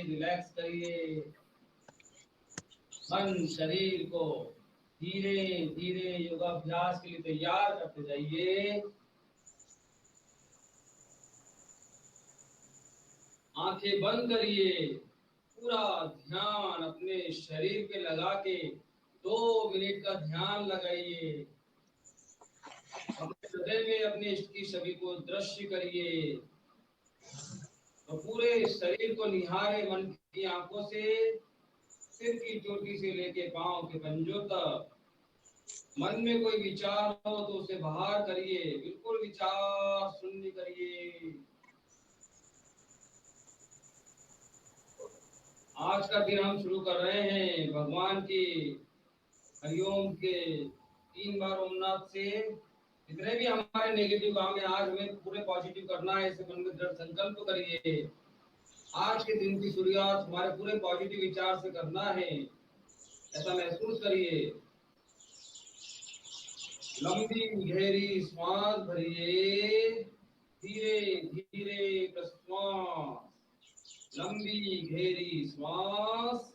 Relax करिए मन शरीर को। धीरे धीरे योगाभ्यास के लिए तैयार करते जाइए। आंखें बंद करिए, पूरा ध्यान अपने शरीर पे लगा के 2 मिनट का ध्यान लगाइए। अपने हृदय में अपने इष्ट की छवि को दृश्य करिए और पूरे शरीर को निहारे मन की आंखों से। सिर की चोटी से लेके पांव के पंजों तक। मन में कोई विचार हो तो उसे बाहर करिए, बिल्कुल विचार शून्य करिए। आज का दिन हम शुरू कर रहे हैं भगवान की हरिओम के 3 बार ओमनाथ से। जितने भी हमारे नेगेटिव काम है आज हमें पूरे पॉजिटिव करना है, इसे मन में दृढ़ संकल्प करिए। आज के दिन की शुरुआत हमारे पूरे पॉजिटिव विचार से करना है, ऐसा महसूस करिए। लंबी गहरी श्वास भरिए, धीरे धीरे प्रश्वास। लंबी गहरी श्वास,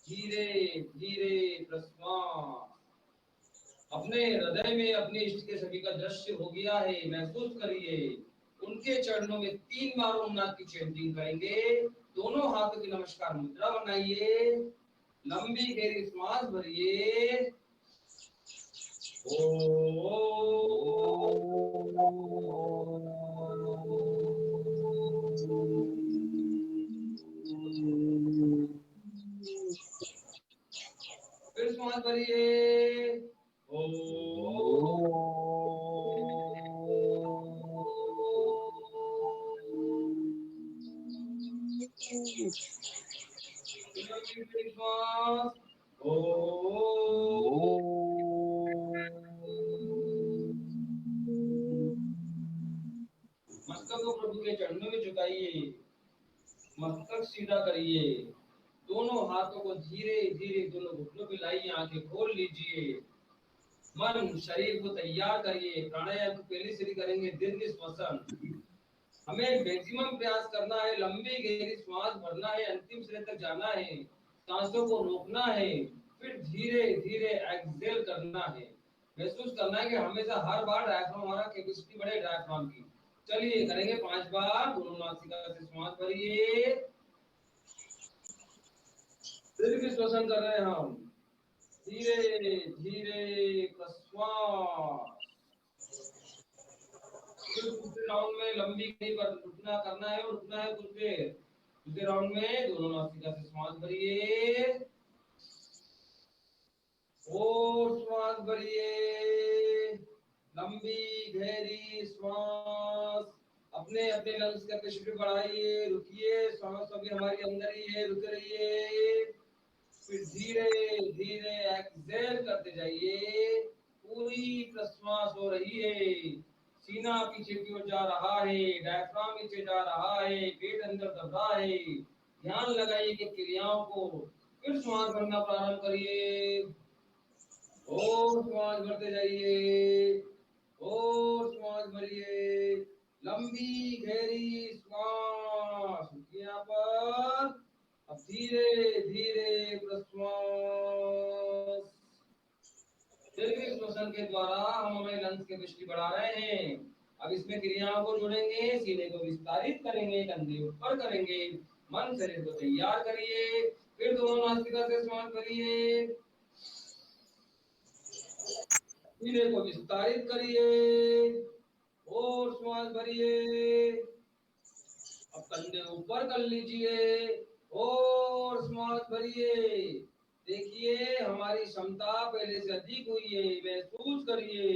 धीरे धीरे प्रश्वास। अपने हृदय में अपने इष्ट के सभी का दृश्य हो गया है, महसूस करिए। उनके चरणों में 3 बार ओम नाथ की चैंटिंग करेंगे। दोनों हाथों की नमस्कार मुद्रा बनाइए, लंबी गहरी श्वास भरिए। फिर श्वास भरिए। श्वास। मस्तक को प्रभु के चरणों में झुकाइए, मस्तक सीधा करिए। दोनों हाथों को धीरे धीरे दोनों घुटनों पे लाइए, आंखें खोल लीजिए। मन शरीर को तैयार करिए। प्राणायाम को पहले से ही करेंगे, दीर्घ श्वसन। हमें मैक्सिमम प्रयास करना है, लंबी गहरी श्वास भरना है, अंतिम सिरे तक जाना है, सांसों को रोकना है, फिर धीरे धीरे एक्सहेल करना है। महसूस करना है कि हमेशा हर बार डायफ्राम हमारा कैपेसिटी बढ़े डायफ्राम की। चलिए करेंगे 5 बार। दोनों नासिका से श्वास भरिए, दीर्घ श्वसन कर रहे हैं हम। धीरे धीरे प्रश्वास। फिर दूसरे राउंड में लंबी कहीं पर उठना करना है, उठना है कुछ देर। दूसरे राउंड में दोनों नासिका से श्वास भरिए और श्वास भरिए, लंबी गहरी श्वास। अपने अपने लंग्स का कैपेसिटी बढ़ाइए, रुकिए, श्वास अभी हमारी अंदर ही है, रुक रहिए। फिर धीरे धीरे एक्सहेल करते जाइए। पूरी प्रश्वास हो रही है, सीना पीछे की ओर जा रहा है, डायफ्राम नीचे जा रहा है, पेट अंदर दब रहा है। ध्यान लगाइए कि क्रियाओं को। फिर श्वास भरना प्रारंभ करिए और श्वास भरते जाइए और श्वास भरिए, लंबी गहरी श्वास। यहाँ पर अब धीरे धीरे प्रश्वास। दीर्घ श्वसन के द्वारा हम हमारे लंग्स के कैपेसिटी बढ़ा रहे हैं। अब इसमें क्रियाओं को जोड़ेंगे, सीने को विस्तारित करेंगे, कंधे ऊपर करेंगे, मन शरीर को तैयार करिए। फिर दोनों नासिका से श्वास भरिए, सीने को विस्तारित करिए और श्वास भरिए। अब कंधे ऊपर कर लीजिए और श्वास भरिए। देखिए हमारी क्षमता पहले से अधिक हुई है, महसूस करिए।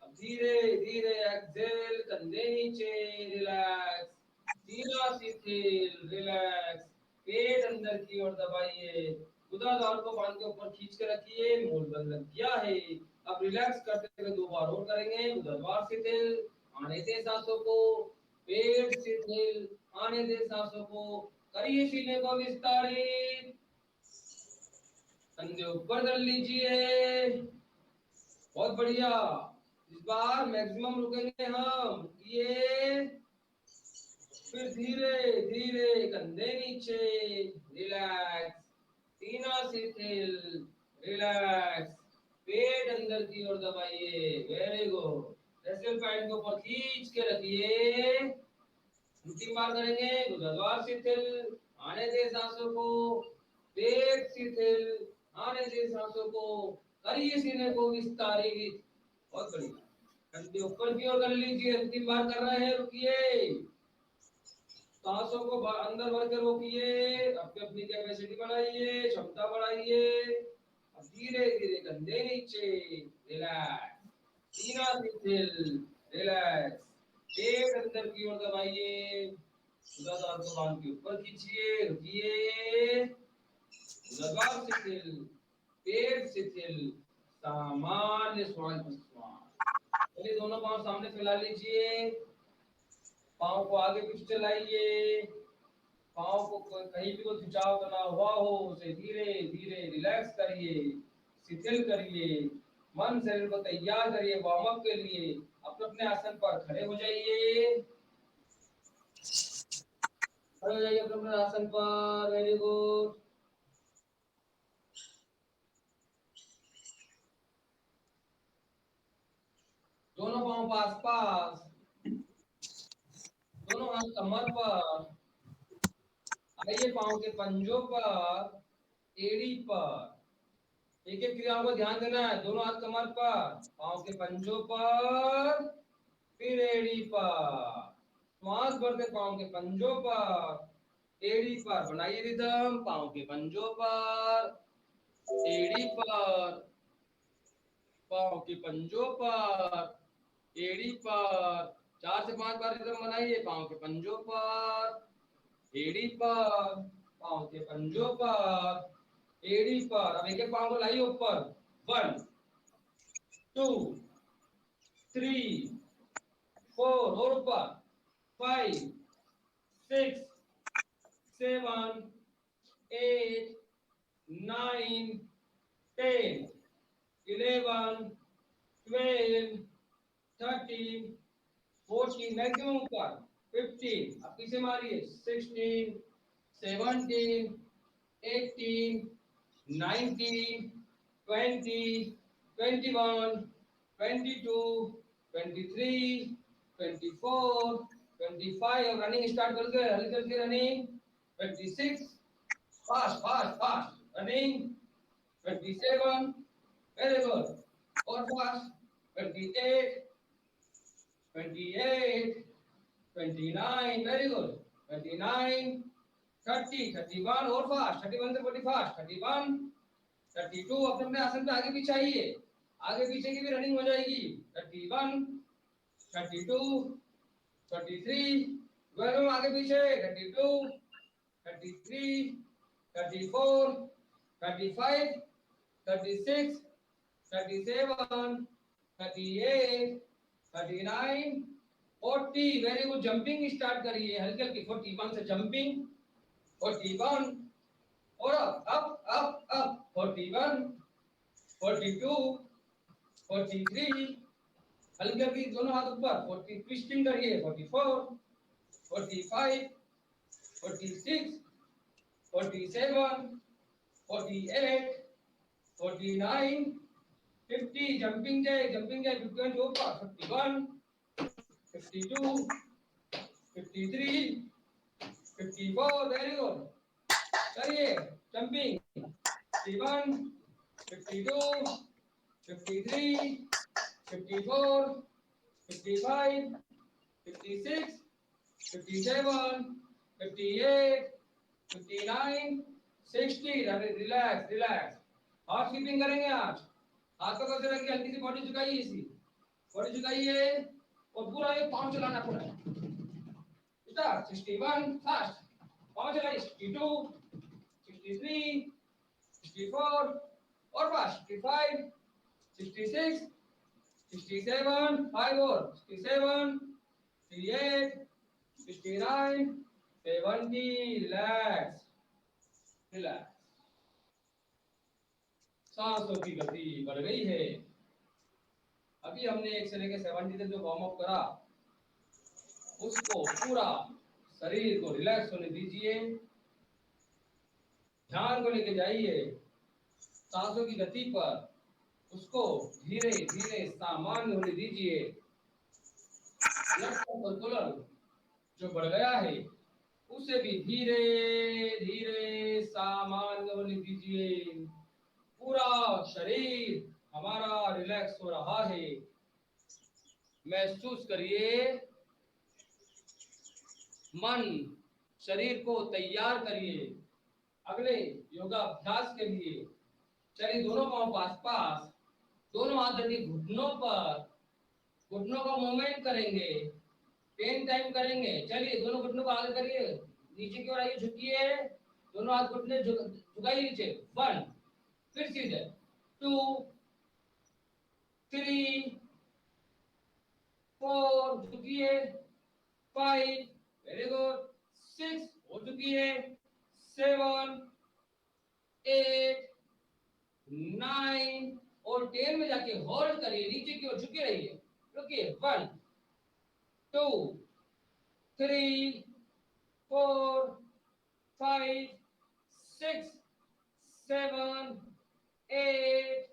अब धीरे धीरे एक्सहेल, कंधे नीचे, रिलैक्स, सीना शिथिल, रिलैक्स। पेट अंदर की ओर दबाइए, गुदाद्वार को बांध के ऊपर खींच के रखिए, मूल बंद लग गया है। अब रिलैक्स करते हुए 2 बार और करेंगे। गुदाद्वार शिथिल, आने दे सांसों को, पेट शिथिल, आने दे सांसों को। करिए सीने को विस्तारित, कंधे ऊपर कर लीजिए। बहुत बढ़िया। इस बार मैक्सिमम रुकेंगे हम। ये फिर धीरे धीरे कंधे नीचे, रिलैक्स, सीना शिथिल, रिलैक्स, पेट अंदर की ओर दबाइए, वेरी गुड। रेस्टल पॉइंट को ऊपर खींच के रखिए। अंतिम बार करेंगे, गुदद्वार शिथिल, आने दे सांसों को, पेट शिथिल, आने दे सांसों को, करिए सीने को विस्तारित, बहुत बढ़िया। कंधे ऊपर की ओर कर लीजिए, अंतिम बार कर रहे हैं, रुकिए, सांसों को अंदर भर के रोकिए, अपनी अपनी कैपेसिटी बढ़ाइए, क्षमता बढ़ाइए। अब धीरे धीरे कंधे नीचे, रिलैक्स, सीना शिथिल, रिलैक्स, पेट अंदर की ओर दबाइए, उदर को बांध के ऊपर खींचिए, रुकिए, उदर शिथिल, पेट शिथिल, सामान्य श्वास प्रश्वास। चलिए दोनों पांव सामने फैला लीजिए, पांव को आगे पीछे चलाइए, पांव को कहीं भी कोई खिंचाव बना हुआ हो उसे धीरे धीरे रिलैक्स करिए, शिथिल करिए, मन शरीर को तैयार करिए वार्म अप के लिए। अपने अपने आसन पर खड़े हो जाइए, खड़े हो जाइए अपने अपने आसन पर, वेरी गुड। दोनों पांव पास पास, दोनों हाथ कमर पर, आइए पांव के पंजों पर, एड़ी पर। एक एक क्रियाओं को ध्यान देना है, दोनों हाथ कमर पर, पांव के पंजों पर, फिर एड़ी पर, श्वास भरते पांव के पंजों पर, एड़ी पर, बनाइए रिदम, पांव के पंजों पर, एड़ी पर, पांव के पंजों पर, एड़ी पर, 4 से 5 बार रिदम बनाइए, पांव के पंजों पर, एड़ी पर, पांव के पंजों पर, एड़ी पर। अब एक एक पांव को लाइए ऊपर, 1 2 3 4, और ऊपर, 5 6 7 8 9 10 11 12 13 14, मैक्सिमम ऊपर, 15, अब पीछे मारिए, 16 17 18 19 20 21 22 23 24 25, और रनिंग स्टार्ट कर दे, हल्की हल्की running, 26, fast fast fast running, 27, very good, और फास्ट, 28 28 29, very good, 29 30 31, और फास्ट, 31 से 40 फास्ट, 31 32, अपने अपने आसन पे आगे पीछे आइए, आगे पीछे की भी रनिंग हो जाएगी, 31 32 33, दोनों आगे पीछे, 32 33 34 35 36 37 38 39 40, वेरी गुड। जंपिंग स्टार्ट करिए, हल्की हल्की, 41 से जंपिंग, 41, और अप अप अप, 41 42 43, हल्की हल्की दोनों हाथ ऊपर, 40 ट्विस्टिंग करिए, 44 45 46 47 48 49 50, जंपिंग जाए 51 के ऊपर, 51 52 53 54, वेरी गुड, करिए जंपिंग, 51 52 53 54 55 56 57 58 59 60, रिलैक्स रिलैक्स, हाथ स्वीपिंग करेंगे आज, हाथ को कैसे रखिए, हल्की सी बॉडी झुकाइए, इसी बॉडी झुकाइए, और पूरा ये पांव चलाना पूरा, स्टार्ट, 61 फास्ट, पांव चलाइए, 62 63 64, और फास्ट, 65 66 67, 5 और 67 68 69 70, रिलैक्स रिलैक्स, सांसों की गति बढ़ गई है। अभी हमने 1 से लेकर 70 तक जो वार्म अप करा, उसको पूरा शरीर को रिलैक्स होने दीजिए, ध्यान को लेके जाइए सांसों की गति पर, उसको धीरे धीरे सामान्य होने दीजिए। रक्त संतुलन जो बढ़ गया है उसे भी धीरे धीरे सामान्य होने दीजिए। पूरा शरीर हमारा रिलैक्स हो रहा है, महसूस करिए। मन शरीर को तैयार करिए अगले योगाभ्यास के लिए। चलिए दोनों पांव पास पास, दोनों हाथ रखिए घुटनों पर, घुटनों का मूवमेंट करेंगे, 10 टाइम करेंगे। चलिए दोनों घुटनों को आगे करिए, नीचे की ओर आइए, झुकिए, दोनों हाथ घुटने झुकाइए नीचे। 1, फिर सीधे 2, 3, 4, झुकिए, 5, वेरी गुड, 6 हो चुकी है, 7, 8, 9 और 10 में जाके होल्ड करिए, नीचे की ओर झुके रहिए। रुकिए, 1, 2, 3, 4, 5, 6, 7, 8,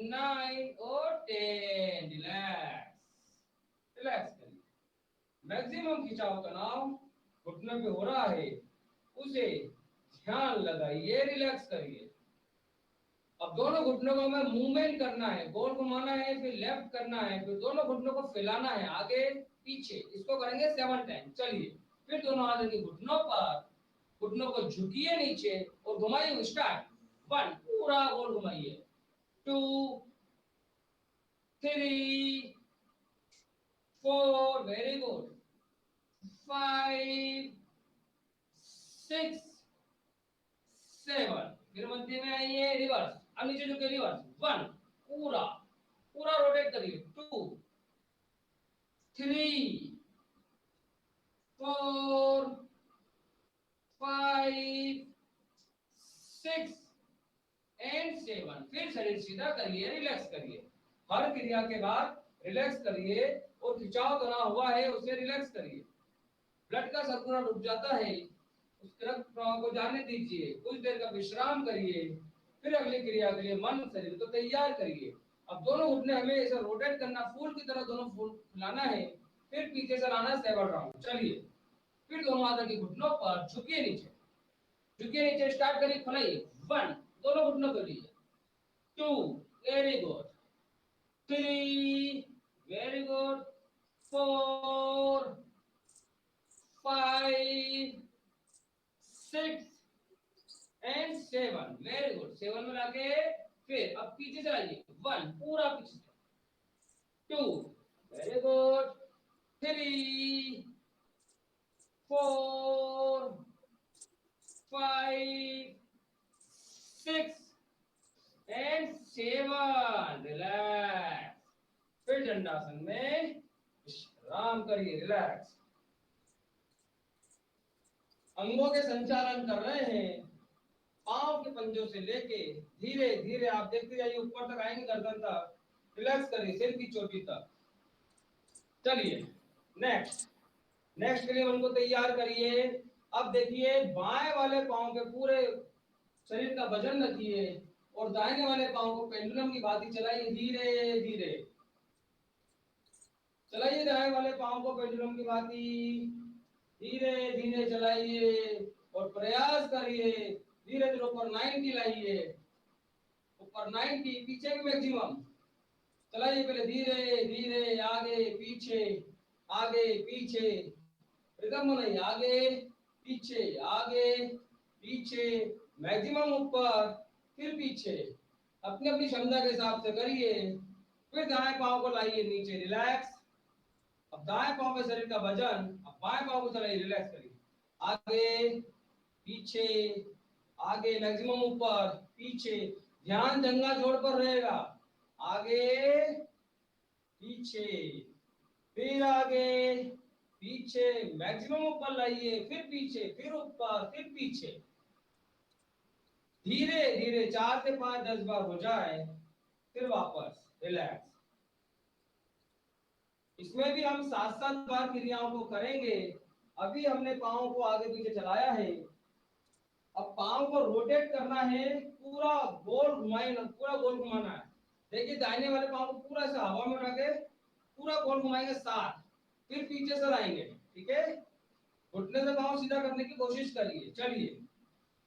9 और 10। रिलैक्स, रिलैक्स करिए। मैक्सिमम खिंचाव तनाव घुटने पे हो रहा है, उसे ध्यान लगाइए, रिलैक्स करिए। अब दोनों घुटनों को हमें मूवमेंट करना है, गोल घुमाना है, फिर लेफ्ट करना है, फिर दोनों घुटनों को फैलाना है आगे पीछे। इसको करेंगे 7 टाइम। चलिए फिर दोनों हाथ रखिए घुटनों पर, घुटनों को झुकिए नीचे और घुमाइए। स्टार्ट, 1, पूरा गोल घुमाइए, 2, 3, 4, वेरी गुड, 5, 6, 7, फिर मध्य में आइए, रिवर्स, अब नीचे झुके, रिवर्स, 1, पूरा पूरा रोटेट करिए, 2, 3, 4, 5, 6 एंड 7। फिर शरीर सीधा करिए, रिलैक्स करिए। हर क्रिया के बाद रिलैक्स करिए और खिंचाव बना हुआ है उसे रिलैक्स करिए। ब्लड का सर्कुलेशन रुक जाता है, उस रक्त प्रवाह को जाने दीजिए, कुछ देर का विश्राम करिए, फिर अगली क्रिया के लिए मन शरीर को तैयार करिए। अब दोनों घुटने हमें ऐसा रोटेट करना, फूल की तरह दोनों फूल फुलाना है, फिर पीछे से लाना 7 राउंड। चलिए फिर दोनों हाथ के घुटनों पर, झुकिए नीचे, झुकिए नीचे, स्टार्ट करिए, खुलाइए, 1, दोनों घुटनों को लीजिए, 2, very good, 3, very good, 4, 5, 6 and 7, very good. 7 में लाके फिर अब पीछे चलाइए, 1, पूरा पीछे, 2, वेरी गुड, 3, 4, 5, 6 एंड 7, रिलैक्स। फिर दंडासन में विश्राम करिए, रिलैक्स। अंगों के संचालन कर रहे हैं, पांव के पंजों से लेके धीरे धीरे आप देखते जाइए, ऊपर तक आएंगे, गर्दन तक, रिलैक्स करिए, सिर की चोटी तक। चलिए नेक्स्ट, नेक्स्ट के लिए मन को तैयार करिए। अब देखिए बाएं वाले पांव पे पूरे शरीर का वजन रखिए और दाहिने वाले पांव को पेंडुलम की भांति चलाइए, धीरे धीरे चलाइए। दाएं वाले पांव को पेंडुलम की भांति धीरे धीरे चलाइए और प्रयास करिए, धीरे धीरे ऊपर 90 लाइए, ऊपर 90, पीछे भी मैक्सिमम चलाइए। पहले धीरे धीरे, आगे पीछे, रिदम बनाइए, आगे पीछे, मैक्सिमम ऊपर, फिर पीछे, अपनी अपनी क्षमता के हिसाब से करिए। फिर दाएं पांव को लाइए नीचे, रिलैक्स। अब दाएं पांव पे शरीर का वजन, अब बाएं पांव को चलाइए, रिलैक्स करिए, आगे पीछे, आगे मैक्सिमम ऊपर, पीछे, ध्यान जंगा जोड़ पर रहेगा, आगे पीछे, फिर आगे पीछे, मैक्सिमम ऊपर लाइए, फिर पीछे, फिर ऊपर, फिर पीछे, धीरे धीरे 4 से 5, 10 बार हो जाए, फिर वापस रिलैक्स। इसमें भी हम 7-7 बार क्रियाओं को करेंगे। अभी हमने पाँव को आगे पीछे चलाया है, अब पाँव को रोटेट करना है, पूरा गोल घुमाएंगे, पूरा गोल घुमाना है। देखिए दाहिने वाले पाँव को पूरा ऐसे हवा में उठा के पूरा गोल घुमाएंगे 7, फिर पीछे से लाएंगे, ठीक है। घुटने से पाँव सीधा करने की कोशिश करिए। चलिए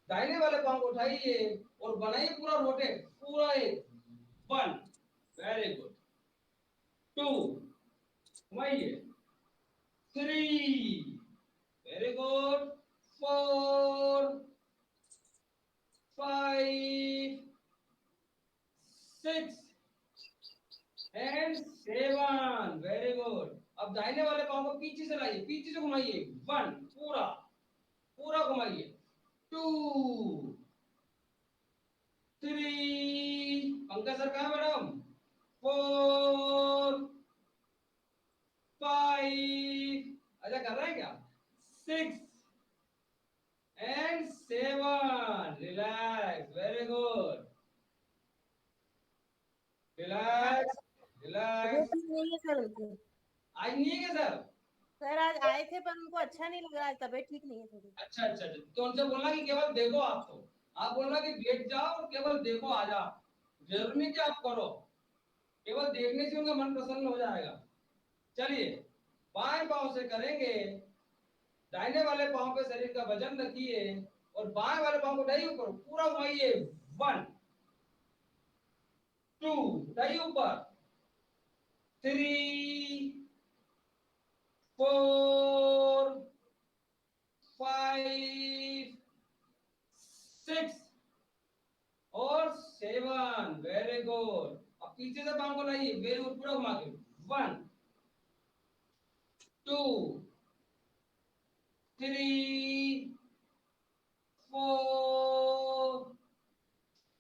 दाहिने वाले पाँव को उठाइए और बनाइए पूरा रोटेट, पूरा एक 1, very good, 2, घुमाइए, 3, very good, 4, 5, 6 and 7, very good. अब दाहिने वाले पाँव को पीछे से लाइए, पीछे से घुमाइए, 1, पूरा पूरा घुमाइए, 2, 3, पंकज सर कहाँ मैडम, 4, 5, अच्छा कर रहे हैं क्या, 6 and 7, relax, very good, relax तबीयत रिलैक्स। ठीक नहीं है सर उनकी। आज नहीं है क्या सर? सर आज आए थे पर उनको अच्छा नहीं लग रहा है, तबीयत ठीक नहीं है थोड़ी। अच्छा अच्छा अच्छा, तो उनसे बोलना कि केवल देखो, आप तो आप बोलना कि बैठ जाओ और केवल देखो, आ जा, जरूरी नहीं कि आप करो, केवल देखने से उनका मन प्रसन्न हो जाएगा। चलिए बाएं पांव से करेंगे, दाहिने वाले पांव पे शरीर का वजन रखिए और बाएं वाले पांव को उठाइए ऊपर, पूरा घुमाइए, 1, 2, उठाइए ऊपर, 3, 4, 5, 6 और 7, वेरी गुड। अब पीछे से पांव को लाइए, वेरी गुड, पूरा घुमा के, 1, 2, 3, 4,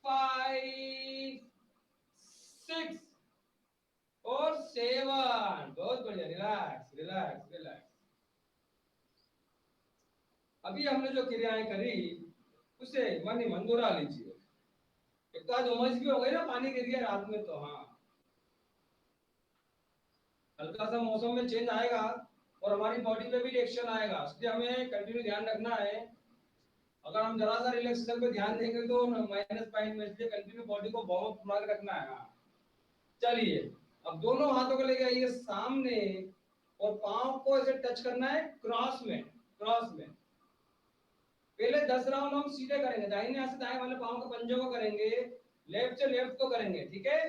5, 6 और 7, बहुत बढ़िया, रिलैक्स रिलैक्स रिलैक्स। अभी हमने जो क्रियाएं करी उसे मन ही मन दोहरा लीजिए। एक तो आज उमस भी हो गई ना, पानी गिर गया रात में, तो हाँ हल्का सा मौसम में चेंज आएगा और हमारी बॉडी पे भी रिएक्शन आएगा, इसलिए हमें कंटिन्यू ध्यान रखना है। अगर हम जरा सा रिलैक्सेशन पे ध्यान देंगे तो माइनस पॉइंट में, इसलिए कंटिन्यू बॉडी को वार्म अप बना के रखना है। हाँ चलिए, अब दोनों हाथों को लेके आइए सामने और पांव को ऐसे टच करना है क्रॉस में, क्रॉस में। पहले 10 राउंड हम सीधे करेंगे, दाहिने हाथ से दाएं वाले पांव के पंजों को करेंगे, लेफ्ट से लेफ्ट को करेंगे, ठीक है।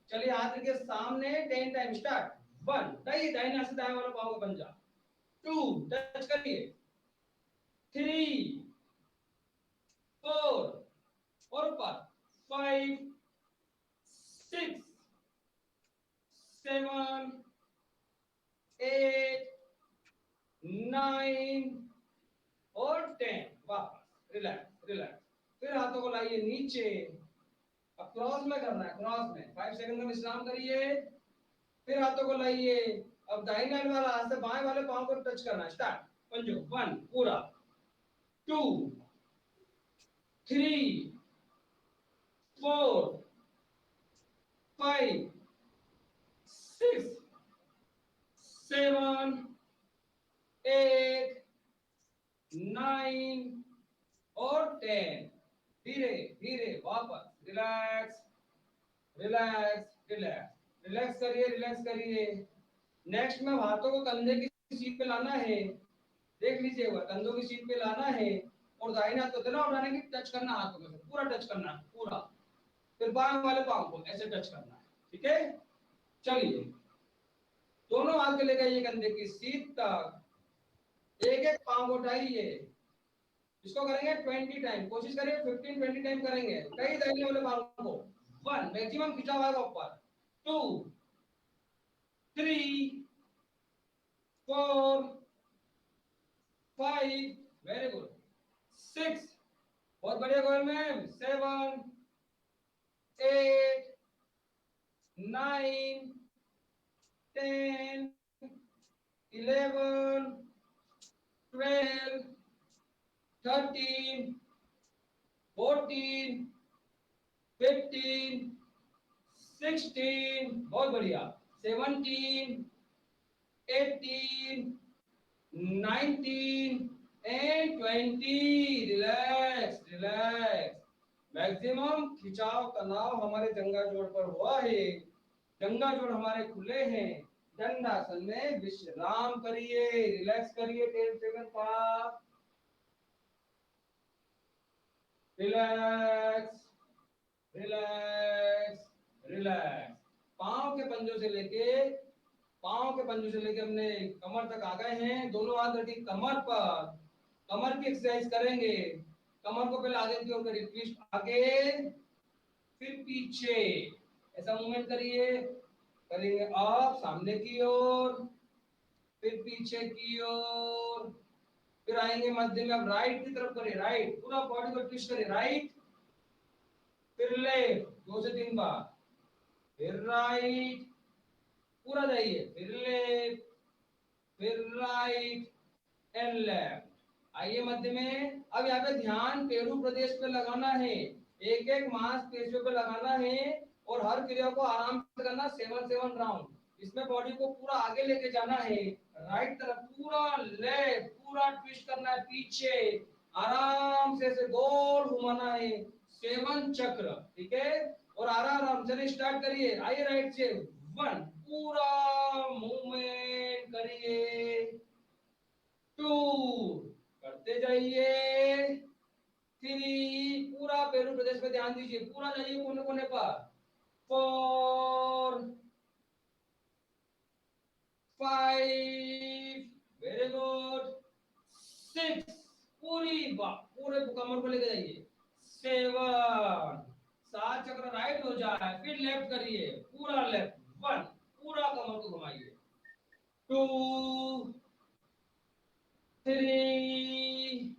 चलिए हाथ रखिए सामने, 10 टाइम स्टार्ट, 1, दाहिने हाथ से दाएं वाला पांव का पंजा, 2, टच करिए, 3, 4 और ऊपर, 5, 6, 7, 8, 9 और 10, वापस रिलैक्स रिलैक्स। फिर हाथों को लाइए नीचे, अब क्रॉस में करना है, क्रॉस में 5 सेकंड का विश्राम करिए, फिर हाथों को लाइए। अब दाहिने वाला हाथ से बाएं वाले पांव को टच करना है, स्टार्ट, पंजो, 1 पूरा, 2, 3, 4, 5, 6, 7, 8, 9 और 10, धीरे धीरे वापस, रिलैक्स रिलैक्स रिलैक्स, रिलैक्स करिए, रिलैक्स करिए। नेक्स्ट में हाथों को कंधे की सीट पे लाना है, देख लीजिएगा, कंधों की सीट पे लाना है और दाहिने हाथ को इतना उठाने की, टच करना हाथों को, पूरा टच करना है पूरा, फिर बाएं वाले पांव को ऐसे टच करना है, ठीक है। चलिए दोनों हाथ के लेके आइए कंधे की सीट तक, एक एक पांव को उठाइए, इसको करेंगे 20 टाइम, कोशिश करिए 15-20 टाइम करेंगे, कई दाहिने वाले पांव को, 1 मैक्सिमम खिंचा हुआ है ऊपर, 2, 3, 4, 5, वेरी गुड, 6, बहुत बढ़िया गोयल मैम, 7, 8, 9, 10, 11, 12, 13, 14, 15, 16, बहुत बढ़िया, 17, 18, 19 and 20। Relax relax. मैक्सिमम खिंचाव तनाव हमारे जंघा जोड़ पर हुआ है, जंघा जोड़ हमारे खुले हैं। दंडासन में विश्राम करिए, रिलैक्स करिए 10 सेकंड का। Relax relax relax. पांव के पंजों से लेके हमने कमर तक आ गए हैं। दोनों हाथ रखिए कमर पर, कमर की एक्सरसाइज करेंगे। कमर को पहले आगे की ओर करिए, ट्विस्ट आगे फिर पीछे, ऐसा मूवमेंट करिए। करेंगे आप सामने की ओर, फिर पीछे की ओर, फिर आएंगे मध्य में। अब राइट की तरफ करिए, राइट पूरा बॉडी को ट्विस्ट करिए, राइट फिर लेफ्ट 2 से 3 बार, फिर राइट पूरा जाइए, फिर लेफ्ट फिर राइट एंड लेफ्ट। आइए मध्य में। अब यहाँ पे ध्यान पेड़ू प्रदेश पे लगाना है, एक एक मांसपेशियों पे लगाना है और हर क्रिया को आराम से करना 7 राउंड। इसमें बॉडी को पूरा आगे लेके जाना है, राइट तरफ पूरा, लेफ्ट पूरा ट्विस्ट करना है, पीछे आराम से गोल घुमाना है 7 चक्र। ठीक है, और आराम से स्टार्ट करिए। आइए राइट से 1 पूरा मूवमेंट करिए, 2 करते जाइए, 3 पूरा पेरू प्रदेश पे ध्यान दीजिए, पूरा जाइए कोने कोने पर, 4 5 वेरी गुड, 6 पूरे कमर को लेके जाइए, 7 चक्र राइट हो जाए, फिर लेफ्ट करिए पूरा लेफ्ट, 1 पूरा कमर को घुमाइए, 2 3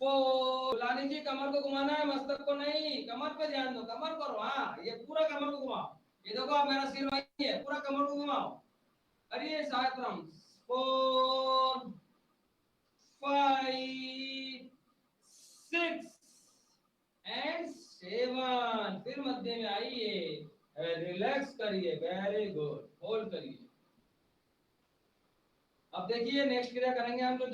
4। लानी जी कमर को घुमाना है, मस्तक को नहीं, कमर पे ध्यान दो, कमर करो। हाँ ये पूरा कमर को घुमाओ, ये देखो आप मेरा सिर वही है, पूरा कमर को घुमाओ। अरे 7 राउंड, 4 5 6 एंड 7। फिर मध्य में आइए, रिलैक्स करिए, वेरी गुड, होल्ड करिए। अब देखिए नेक्स्ट क्रिया करेंगे हम, जो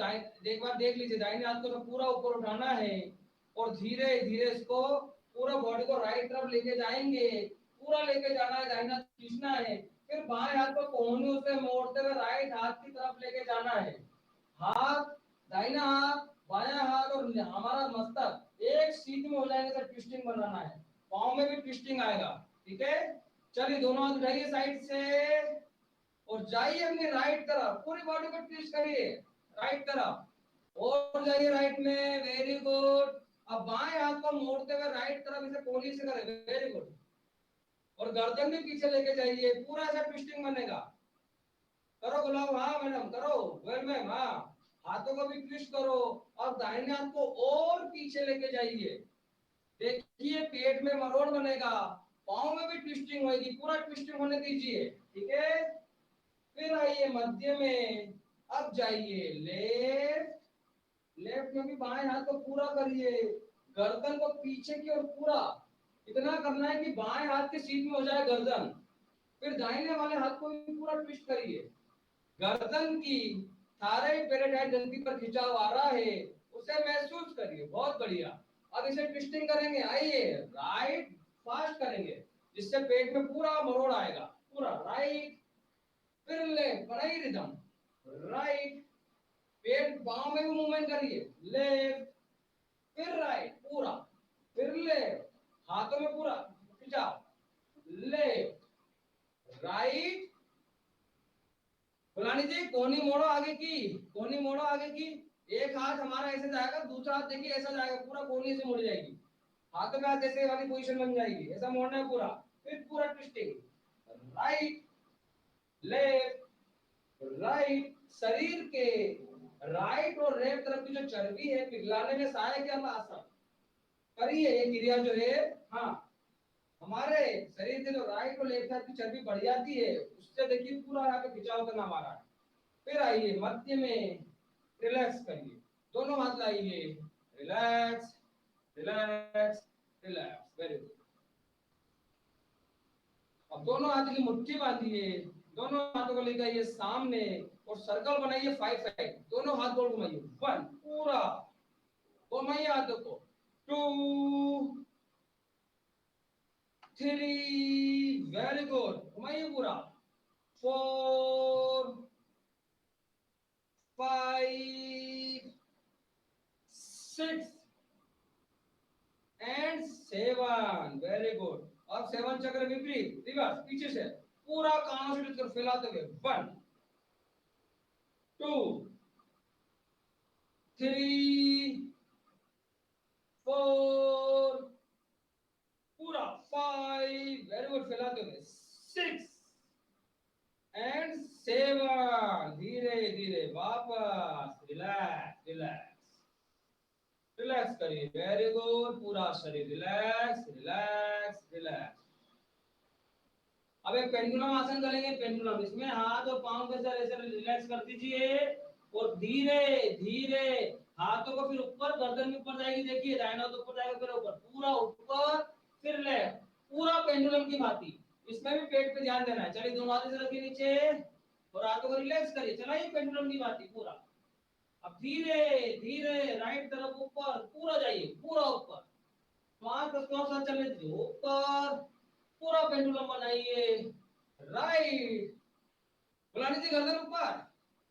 एक बार देख लीजिए, दाहिने हाथ को तो पूरा ऊपर उठाना है और धीरे धीरे इसको पूरा बॉडी को राइट तरफ लेके जाएंगे, पूरा लेके जाना है, दाहिना हाथ खींचना है, फिर बाएं हाथ को कोहनी से मोड़ते हुए राइट हाथ की तरफ लेके जाना है। हाथ, दाहिना हाथ, बायां हाथ और हमारा मस्तक एक सीध में हो जाएंगे, तो ट्विस्टिंग बनाना है, पाँव में भी ट्विस्टिंग आएगा। ठीक है, चलिए दोनों हाथ उठाइए साइड से और जाइए अपनी राइट तरफ, पूरी बॉडी को ट्विस्ट करिए राइट तरफ और जाइए राइट में, वेरी गुड। अब बाएं हाथ को मोड़ते हुए राइट तरफ इसे कोहनी से करें, वेरी गुड, और गर्दन भी पीछे लेके जाइए, पूरा ऐसा ट्विस्टिंग बनेगा। करो गुलाब, हाँ मैडम करो, वेल मैम, हाँ हाथों को भी ट्विस्ट करो और दाहिने हाथ को और पीछे लेके जाइए। देखिए पेट में मरोड़ बनेगा, पाँव में भी ट्विस्टिंग होगी, पूरा ट्विस्टिंग होने दीजिए। ठीक है, फिर आइए मध्य में, अब जाइए लेफ्ट, लेफ्ट में भी बाएं हाथ को पूरा करिए, गर्दन को पीछे की ओर पूरा इतना करना है कि बाएं हाथ के सीध में हो जाए गर्दन। फिर दाहिने वाले हाथ को भी पूरा ट्विस्ट करिए, गर्दन की थायराइड पैराटाइड ग्रंथि पर खिंचाव आ रहा है उसे महसूस करिए, बहुत बढ़िया। अब इसे ट्विस्टिंग करेंगे, आइए राइट फास्ट करेंगे जिससे पेट में पूरा मरोड़ आएगा, पूरा राइट फिर लेफ्ट, बनाइए रिदम, राइट पेट बांव में भी मूवमेंट करिए, लेफ्ट फिर राइट पूरा, फिर लेफ्ट हाथों में पूरा खिंचाव, लेफ्ट राइट। बुलानी जी कोहनी मोड़ो आगे की, कोहनी मोड़ो आगे की, एक हाथ हमारा ऐसे जाएगा, दूसरा हाथ देखिए ऐसा जाएगा, पूरा कोहनी से मुड़ जाएगी, हाथों में हाथ ऐसे वाली पोजीशन बन जाएगी, ऐसा मोड़ना है पूरा, फिर पूरा ट्विस्टिंग, राइट लेफ्ट राइट। शरीर के राइट और लेफ्ट तरफ की जो चर्बी है पिघलाने में सहायक है आसन, करिए ये क्रिया जो है। हाँ हमारे शरीर के जो राइट और लेफ्ट साइड की चर्बी बढ़ जाती है, उससे देखिए पूरा यहाँ पे खिंचाव करना हमारा है। फिर आइए मध्य में, रिलैक्स करिए, दोनों हाथ लाइए, relax relax relax, very good. अब दोनों हाथ की मुट्ठी बांधिए, दोनों हाथों को लेकर आइए सामने और सर्कल बनाइए 5 साइड, दोनों हाथ गोल घुमाइए, 1 पूरा घुमाइए हाथों को, 2 3 वेरी गुड, घुमाइए पूरा, 4 5 6 एंड 7 वेरी गुड। अब 7 चक्र विपरीत रिवर्स पीछे से पूरा कानों से टच फैलाते हुए, 1 2 3 4 पूरा 5 वेरी गुड फैलाते हुए, 6 एंड 7 धीरे धीरे वापस, रिलैक्स रिलैक्स रिलैक्स करिए, वेरी गुड, पूरा शरीर रिलैक्स रिलैक्स रिलैक्स। अब एक पेंडुलम आसन करेंगे, पेंडुलम, इसमें हाथ और पांव के साथ ऐसे रिलैक्स कर दीजिए और धीरे धीरे हाथों को फिर ऊपर, गर्दन भी ऊपर जाएगी, देखिए दाहिना तो ऊपर जाएगा, फिर ऊपर, पूरा ऊपर, फिर लेफ्ट, पूरा पेंडुलम की भांति। इसमें भी पेट पे ध्यान देना है। चलिए दोनों हाथ से रखिए नीचे और हाथों को रिलैक्स करिए, चलाइए पेंडुलम की भांति पूरा। अब धीरे धीरे राइट तरफ ऊपर पूरा जाइए, पूरा ऊपर, 5-10 साथ चलने दीजिए, ऊपर पूरा पेंडुलम बनाइए, राइट, बुलाने दीजिए, गर्दन ऊपर,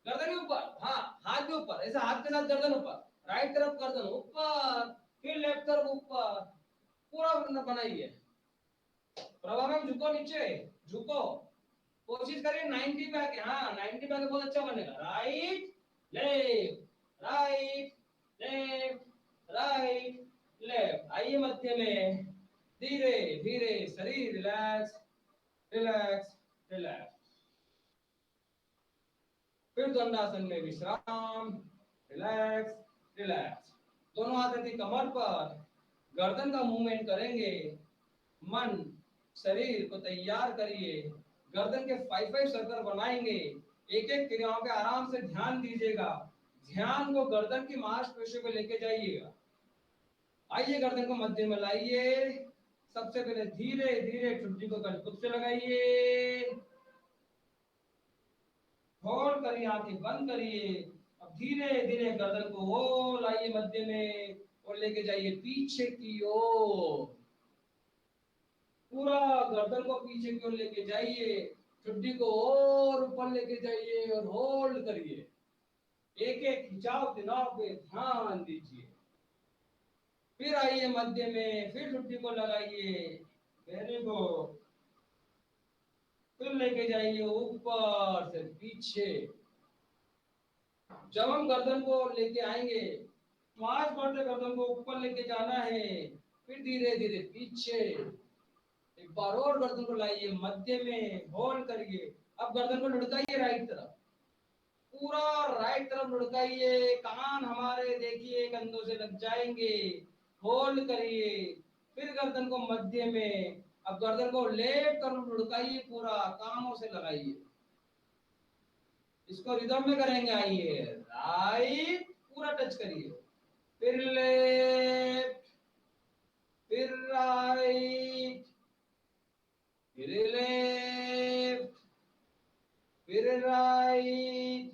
गर्दन भी ऊपर, हाँ हाथ भी ऊपर, ऐसे हाथ के साथ गर्दन ऊपर, राइट तरफ गर्दन ऊपर, फिर लेफ्ट तरफ ऊपर, पूरा बनाइए। प्रभा मैम झुको नीचे, झुको, कोशिश करिए 90 पे आके, हाँ 90 पे आके बहुत अच्छा बनेगा, right left right left right left. आइए मध्य में, धीरे धीरे शरीर रिलैक्स रिलैक्स रिलैक्स, फिर दंडासन में विश्राम, रिलैक्स रिलैक्स, दोनों हाथ रखिए कमर पर, गर्दन का मूवमेंट करेंगे, मन शरीर को तैयार करिए, गर्दन के 5 सर्कल बनाएंगे, एक एक क्रियाओं पे आराम से ध्यान दीजिएगा, ध्यान को गर्दन की मांसपेशियों पे लेके जाइएगा। आइए गर्दन को मध्य में लाइए, सबसे पहले धीरे धीरे ठुड्डी को गलकुट से लगाइए, होल्ड करिए, आंखें बंद करिए, अब धीरे धीरे गर्दन को वो लाइए मध्य में और लेके जाइए पीछे की ओर, पूरा गर्दन को पीछे की ओर लेके जाइए, ठुड्डी को और ऊपर लेके जाइए और होल्ड करिए, एक एक खिंचाव दिनाव पे ध्यान दीजिए, फिर आइए मध्य में, फिर ठुड्डी को लगाइए, वेरी गुड, फिर लेके जाइए ऊपर से पीछे। जब हम गर्दन को लेके आएंगे, 5 बार से गर्दन को ऊपर लेके जाना है, फिर धीरे धीरे पीछे, एक बार और गर्दन को लाइए मध्य में, होल्ड करिए, अब गर्दन को लुढ़काइए राइट तरफ, पूरा राइट तरफ लुढ़काइए, कान हमारे देखिए कंधों से लग जाएंगे, होल्ड करिए, फिर गर्दन को मध्य में, अब गर्दन को लेफ्ट तरफ लुढ़काइए, पूरा कानों से लगाइए, इसको रिदम में करेंगे, आइए राइट पूरा टच करिए, फिर लेफ्ट, फिर राइट, फिर लेफ्ट, फिर राइट,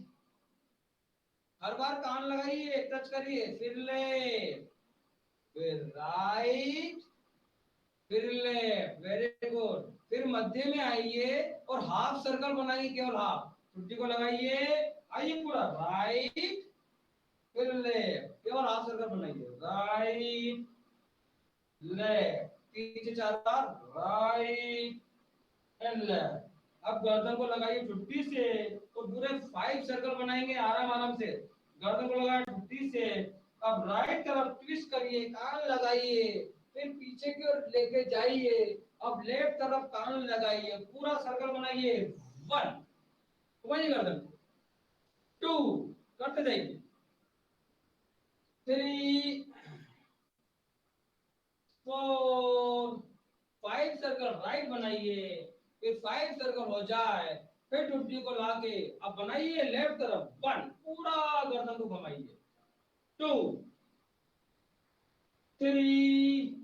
हर बार कान लगाइए, टच करिए, फिर लेफ्ट, फिर राइट, फिर लेफ्ट, वेरी गुड, फिर मध्य में आइए और हाफ सर्कल बनाइए, केवल हाफ, छुट्टी को लगाइए, आइए पूरा राइट, फिर लेफ्ट, केवल हाफ सर्कल बनाइए, राइट लेफ्ट, पीछे 4 बार, राइट एंड लेफ्ट। अब गर्दन को लगाइए छुट्टी से और पूरे 5 सर्कल बनाएंगे, आराम आराम से, गर्दन को लगाए छुट्टी से, अब राइट तरफ ट्विस्ट करिए, कान लगाइए, फिर पीछे की ओर लेके जाइए, अब लेफ्ट तरफ कान लगाइए, पूरा सर्कल बनाइए, 1 घुमाइए गर्दन को, 2 करते जाइए, 3 4 5 सर्कल राइट बनाइए, फिर 5 सर्कल हो जाए, फिर टुट्टी को लाके अब बनाइए लेफ्ट तरफ, 1 पूरा गर्दन को घुमाइए, 2 3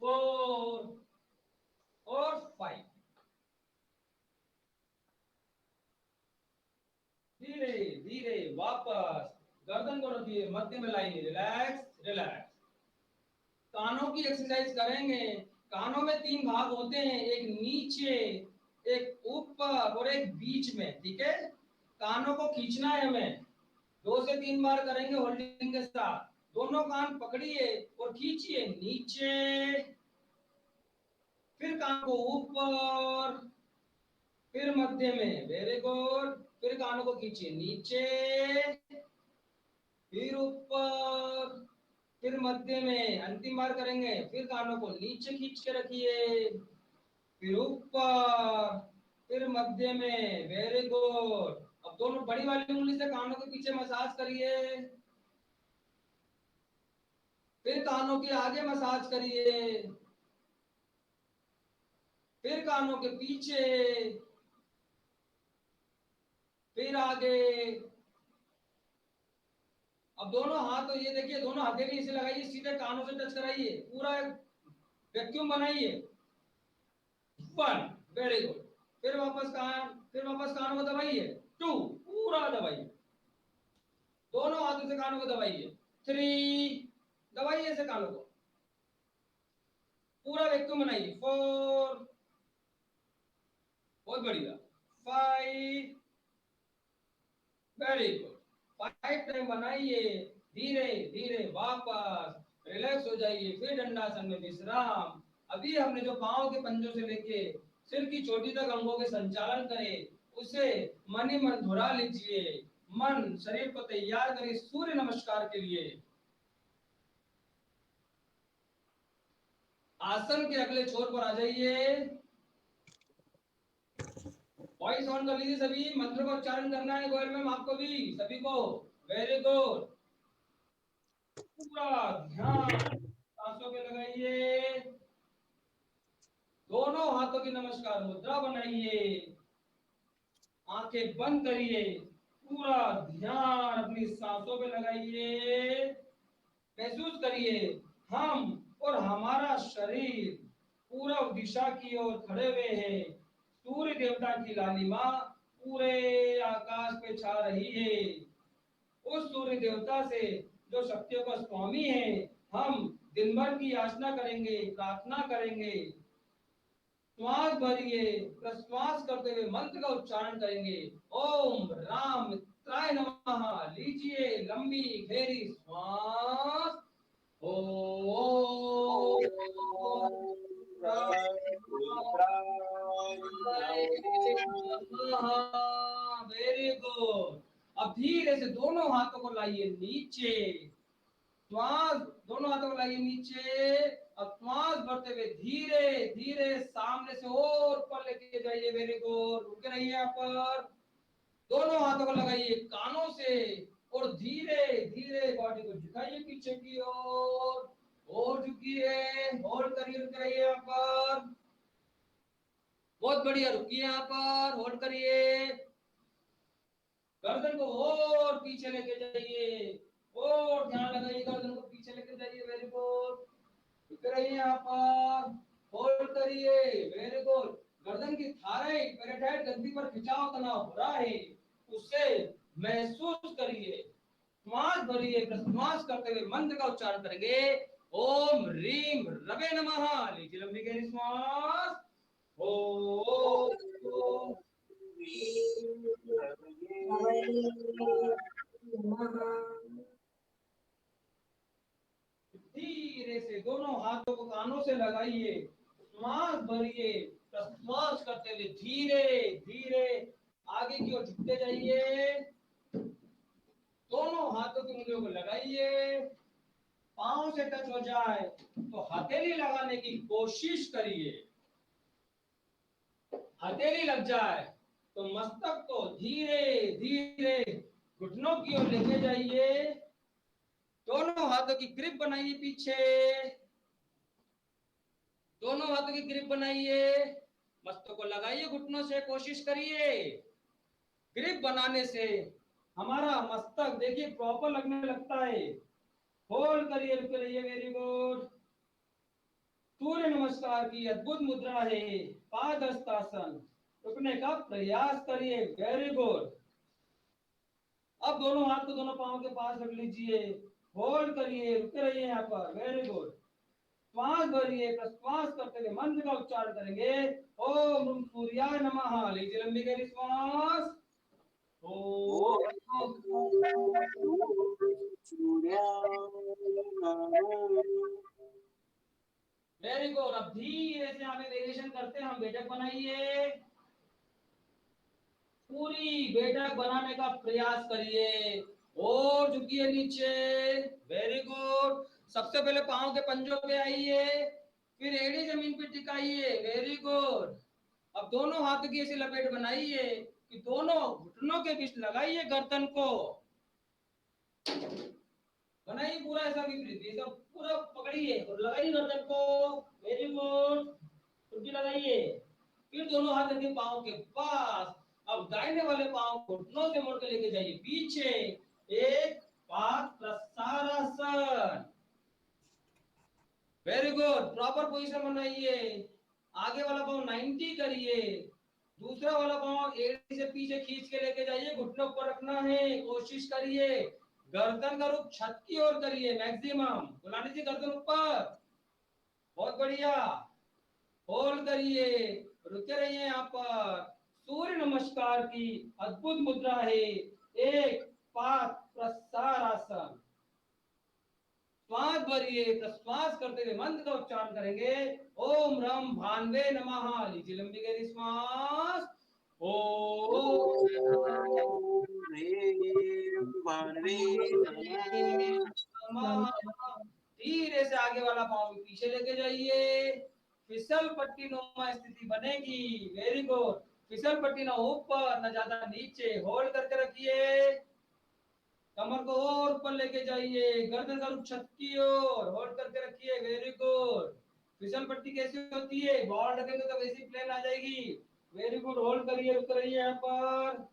4 वापस गर्दन को रखिए, मध्य में लाइए, रिलैक्स रिलैक्स। कानों की एक्सरसाइज करेंगे। कानों में 3 भाग होते हैं, एक नीचे, एक ऊपर और एक बीच में, ठीक है। कानों को खींचना है हमें, 2 से 3 बार करेंगे होल्डिंग के साथ। दोनों कान पकड़िए और खींचिए नीचे, फिर कान को ऊपर, फिर मध्य में, वेरी गुड। फिर कानों को खींचिए नीचे, फिर ऊपर, फिर मध्य में, अंतिम बार करेंगे। फिर कानों को नीचे खींच के रखिए, फिर ऊपर, फिर मध्य में, वेरी गुड। अब दोनों बड़ी वाली उंगली से कानों के पीछे मसाज करिए, फिर कानों के आगे मसाज करिए, फिर कानों के पीछे, फिर आगे। अब दोनों हाथ, तो ये देखिए, दोनों हथेली इसे लगाइए, सीधे कानों से टच कराइए, पूरा वैक्यूम बनाइए, 1, वेरी गुड। फिर वापस कानों को दबाइए, 2, पूरा दबाइए, दोनों हाथों से कानों को दबाइए, 3, दबाइए ऐसे कानों को, पूरा वैक्यूम बनाइए, 4, बहुत बढ़िया, 5, वेरी गुड। 5 टाइम बनाइए, धीरे धीरे वापस रिलैक्स हो जाइए, फिर दंडासन में विश्राम। अभी हमने जो पांव के पंजों से लेके सिर की चोटी तक अंगों के संचालन करे, उसे मन ही मन दोहरा लीजिए। मन शरीर को तैयार करिए सूर्य नमस्कार के लिए। आसन के अगले छोर पर आ जाइए, वॉइस ऑन कर लीजिए सभी, मंत्र का उच्चारण करना है गोयल मैम आपको भी, सभी को, वेरी गुड। पूरा ध्यान सांसों पे लगाइए, दोनों हाथों की नमस्कार मुद्रा बनाइए, आंखें बंद करिए, पूरा ध्यान अपनी सांसों पे लगाइए। महसूस करिए हम और हमारा शरीर पूर्व दिशा की ओर खड़े हुए हैं। सूर्य देवता की लालिमा पूरे आकाश पे छा रही है। उस सूर्य देवता से, जो शक्तियों का स्वामी है, हम दिन भर की याचना करेंगे, प्रार्थना करेंगे। श्वास भरिए, प्रश्वास करते हुए मंत्र का उच्चारण करेंगे, ओम राम मित्राय नमः। लीजिए लंबी गहरी श्वास, ओम वेरी गुड। अब धीरे से दोनों हाथों को लाइए नीचे, श्वास, दोनों हाथों को लाइए नीचे। अब श्वास भरते हुए धीरे धीरे सामने से और ऊपर लेके जाइए, वेरी गुड। रुके रहिए यहाँ पर, दोनों हाथों को लगाइए कानों से और धीरे धीरे बॉडी को झुकाइए पीछे की ओर, और झुकिए, होल्ड करिए, रुके रहिए यहाँ पर, बहुत बढ़िया, रुकिए यहाँ पर, होल्ड करिए। गर्दन को और पीछे लेके जाइए, और ध्यान लगाइए, गर्दन को पीछे लेके जाइए, वेरी गुड। रुक रहिए यहाँ पर, होल्ड करिए, वेरी गुड। गर्दन की थायराइड पैराटाइड ग्रंथि पर खिंचाव तनाव हो रहा है, उसे महसूस करिए। श्वास भरिए, प्रश्वास करते हुए मंत्र का उच्चारण करेंगे, ओम रीम रवे नमः। लीजिए लंबी गहरी श्वास, ओम धीरे से दोनों हाथों को कानों से लगाइए, श्वास भरिए, प्रश्वास करते हुए धीरे धीरे आगे की ओर झुकते जाइए। दोनों हाथों की उंगलियों को लगाइए, पांव से टच हो जाए तो हथेली लगाने की कोशिश करिए। हथेली लग जाए तो मस्तक को धीरे धीरे घुटनों की ओर लेके जाइए। दोनों हाथों की ग्रिप बनाइए पीछे, दोनों हाथों की ग्रिप बनाइए, मस्तक को लगाइए घुटनों से, कोशिश करिए। ग्रिप बनाने से हमारा मस्तक देखिए प्रॉपर लगने लगता है। होल्ड करिए, रुके रहिए, वेरी गुड। सूर्य नमस्कार की अद्भुत मुद्रा है पादहस्तासन, रुकने का प्रयास करिए, वेरी गुड। अब दोनों हाथ को दोनों पांव के पास रख लीजिए, होल्ड करिए, रुके रहिए यहाँ पर, वेरी गुड। श्वास भरिए, प्रश्वास करते हुए मंत्र का उच्चारण करेंगे, ओम ह्रूम सूर्याय नमः। लीजिए लंबी गहरी श्वास, ओम वेरी गुड। अब धीरे से आगे वेरिएशन करते हैं हम, बैठक बनाइए, पूरी बैठक बनाने का प्रयास करिए और झुकिए नीचे, वेरी गुड। सबसे पहले पांव के पंजों पे आइए, फिर एड़ी जमीन पे टिकाइए, वेरी गुड। अब दोनों हाथों की ऐसी लपेट बनाइए कि दोनों घुटनों के बीच लगाइए गर्दन को, बनाइए पूरा ऐसा विपरीत, ये सब पूरा पकड़िए और लगाइए गर्दन को, वेरी गुड, टुकी लगाइए। फिर दोनों हाथ रखिए पांव के पास। अब दाहिने वाले पांव घुटनों से मोड़ के लेके जाइए पीछे, एक पाद प्रसारासन, वेरी गुड। प्रॉपर पोजीशन बनाइए, आगे वाला पांव 90 करिए, दूसरा वाला पांव एड़ी से पीछे खींच के लेके जाइए, घुटने ऊपर रखना है, कोशिश करिए। गर्दन का रुख छत की ओर करिए मैक्सिमम, बुला लीजिए गर्दन ऊपर, बहुत बढ़िया। होल्ड करिए, रुके रहिए यहाँ पर। सूर्य नमस्कार की अद्भुत मुद्रा है, एक पाद प्रसारासन। श्वास भरिए, प्रश्वास करते हुए मंत्र का उच्चारण करेंगे, ओम रम भान्वे नमः। लीजिए लंबी गहरी श्वास, ओम नमः। धीरे से आगे वाला पांव भी पीछे लेके जाइए, फिसल पट्टी नुमा स्थिति बनेगी, वेरी गुड। फिसल पट्टी ना ऊपर ना ज्यादा नीचे, होल्ड करके रखिए, कमर को और ऊपर लेके जाइए, गर्दन का रुख छत की ओर, होल्ड करके रखिए, वेरी गुड। फिसल पट्टी कैसी होती है, बॉल रखेंगे तो वैसी प्लेन आ जाएगी, वेरी गुड। होल्ड करिए, रुक रहिए यहाँ पर।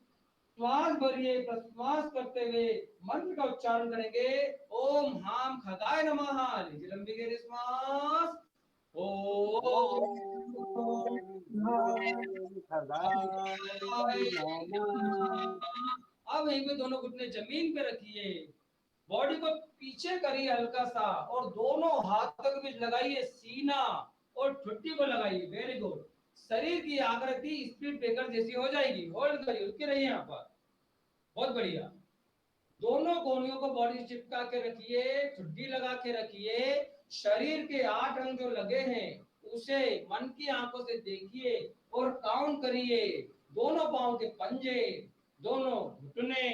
श्वास भरिए, प्रश्वास करते हुए मंत्र का उच्चारण करेंगे, ओम हाम खगाय नमः। लीजिए लंबी गहरी श्वास, ओम अब यहीं पे दोनों घुटने जमीन पे रखिए, बॉडी को पीछे करिए हल्का सा और दोनों हाथों के बीच लगाइए सीना और ठुड्डी को लगाइए, वेरी गुड। शरीर की आकृति स्पीड ब्रेकर जैसी हो जाएगी, होल्ड करिए, रुके रहिए यहाँ पर, बहुत बढ़िया। दोनों कोहनियों को बॉडी चिपका के रखिए, ठुड्डी लगा के रखिए, शरीर के 8 अंग जो लगे हैं उसे मन की आंखों से देखिए और काउंट करिए, दोनों पांव के पंजे, दोनों घुटने,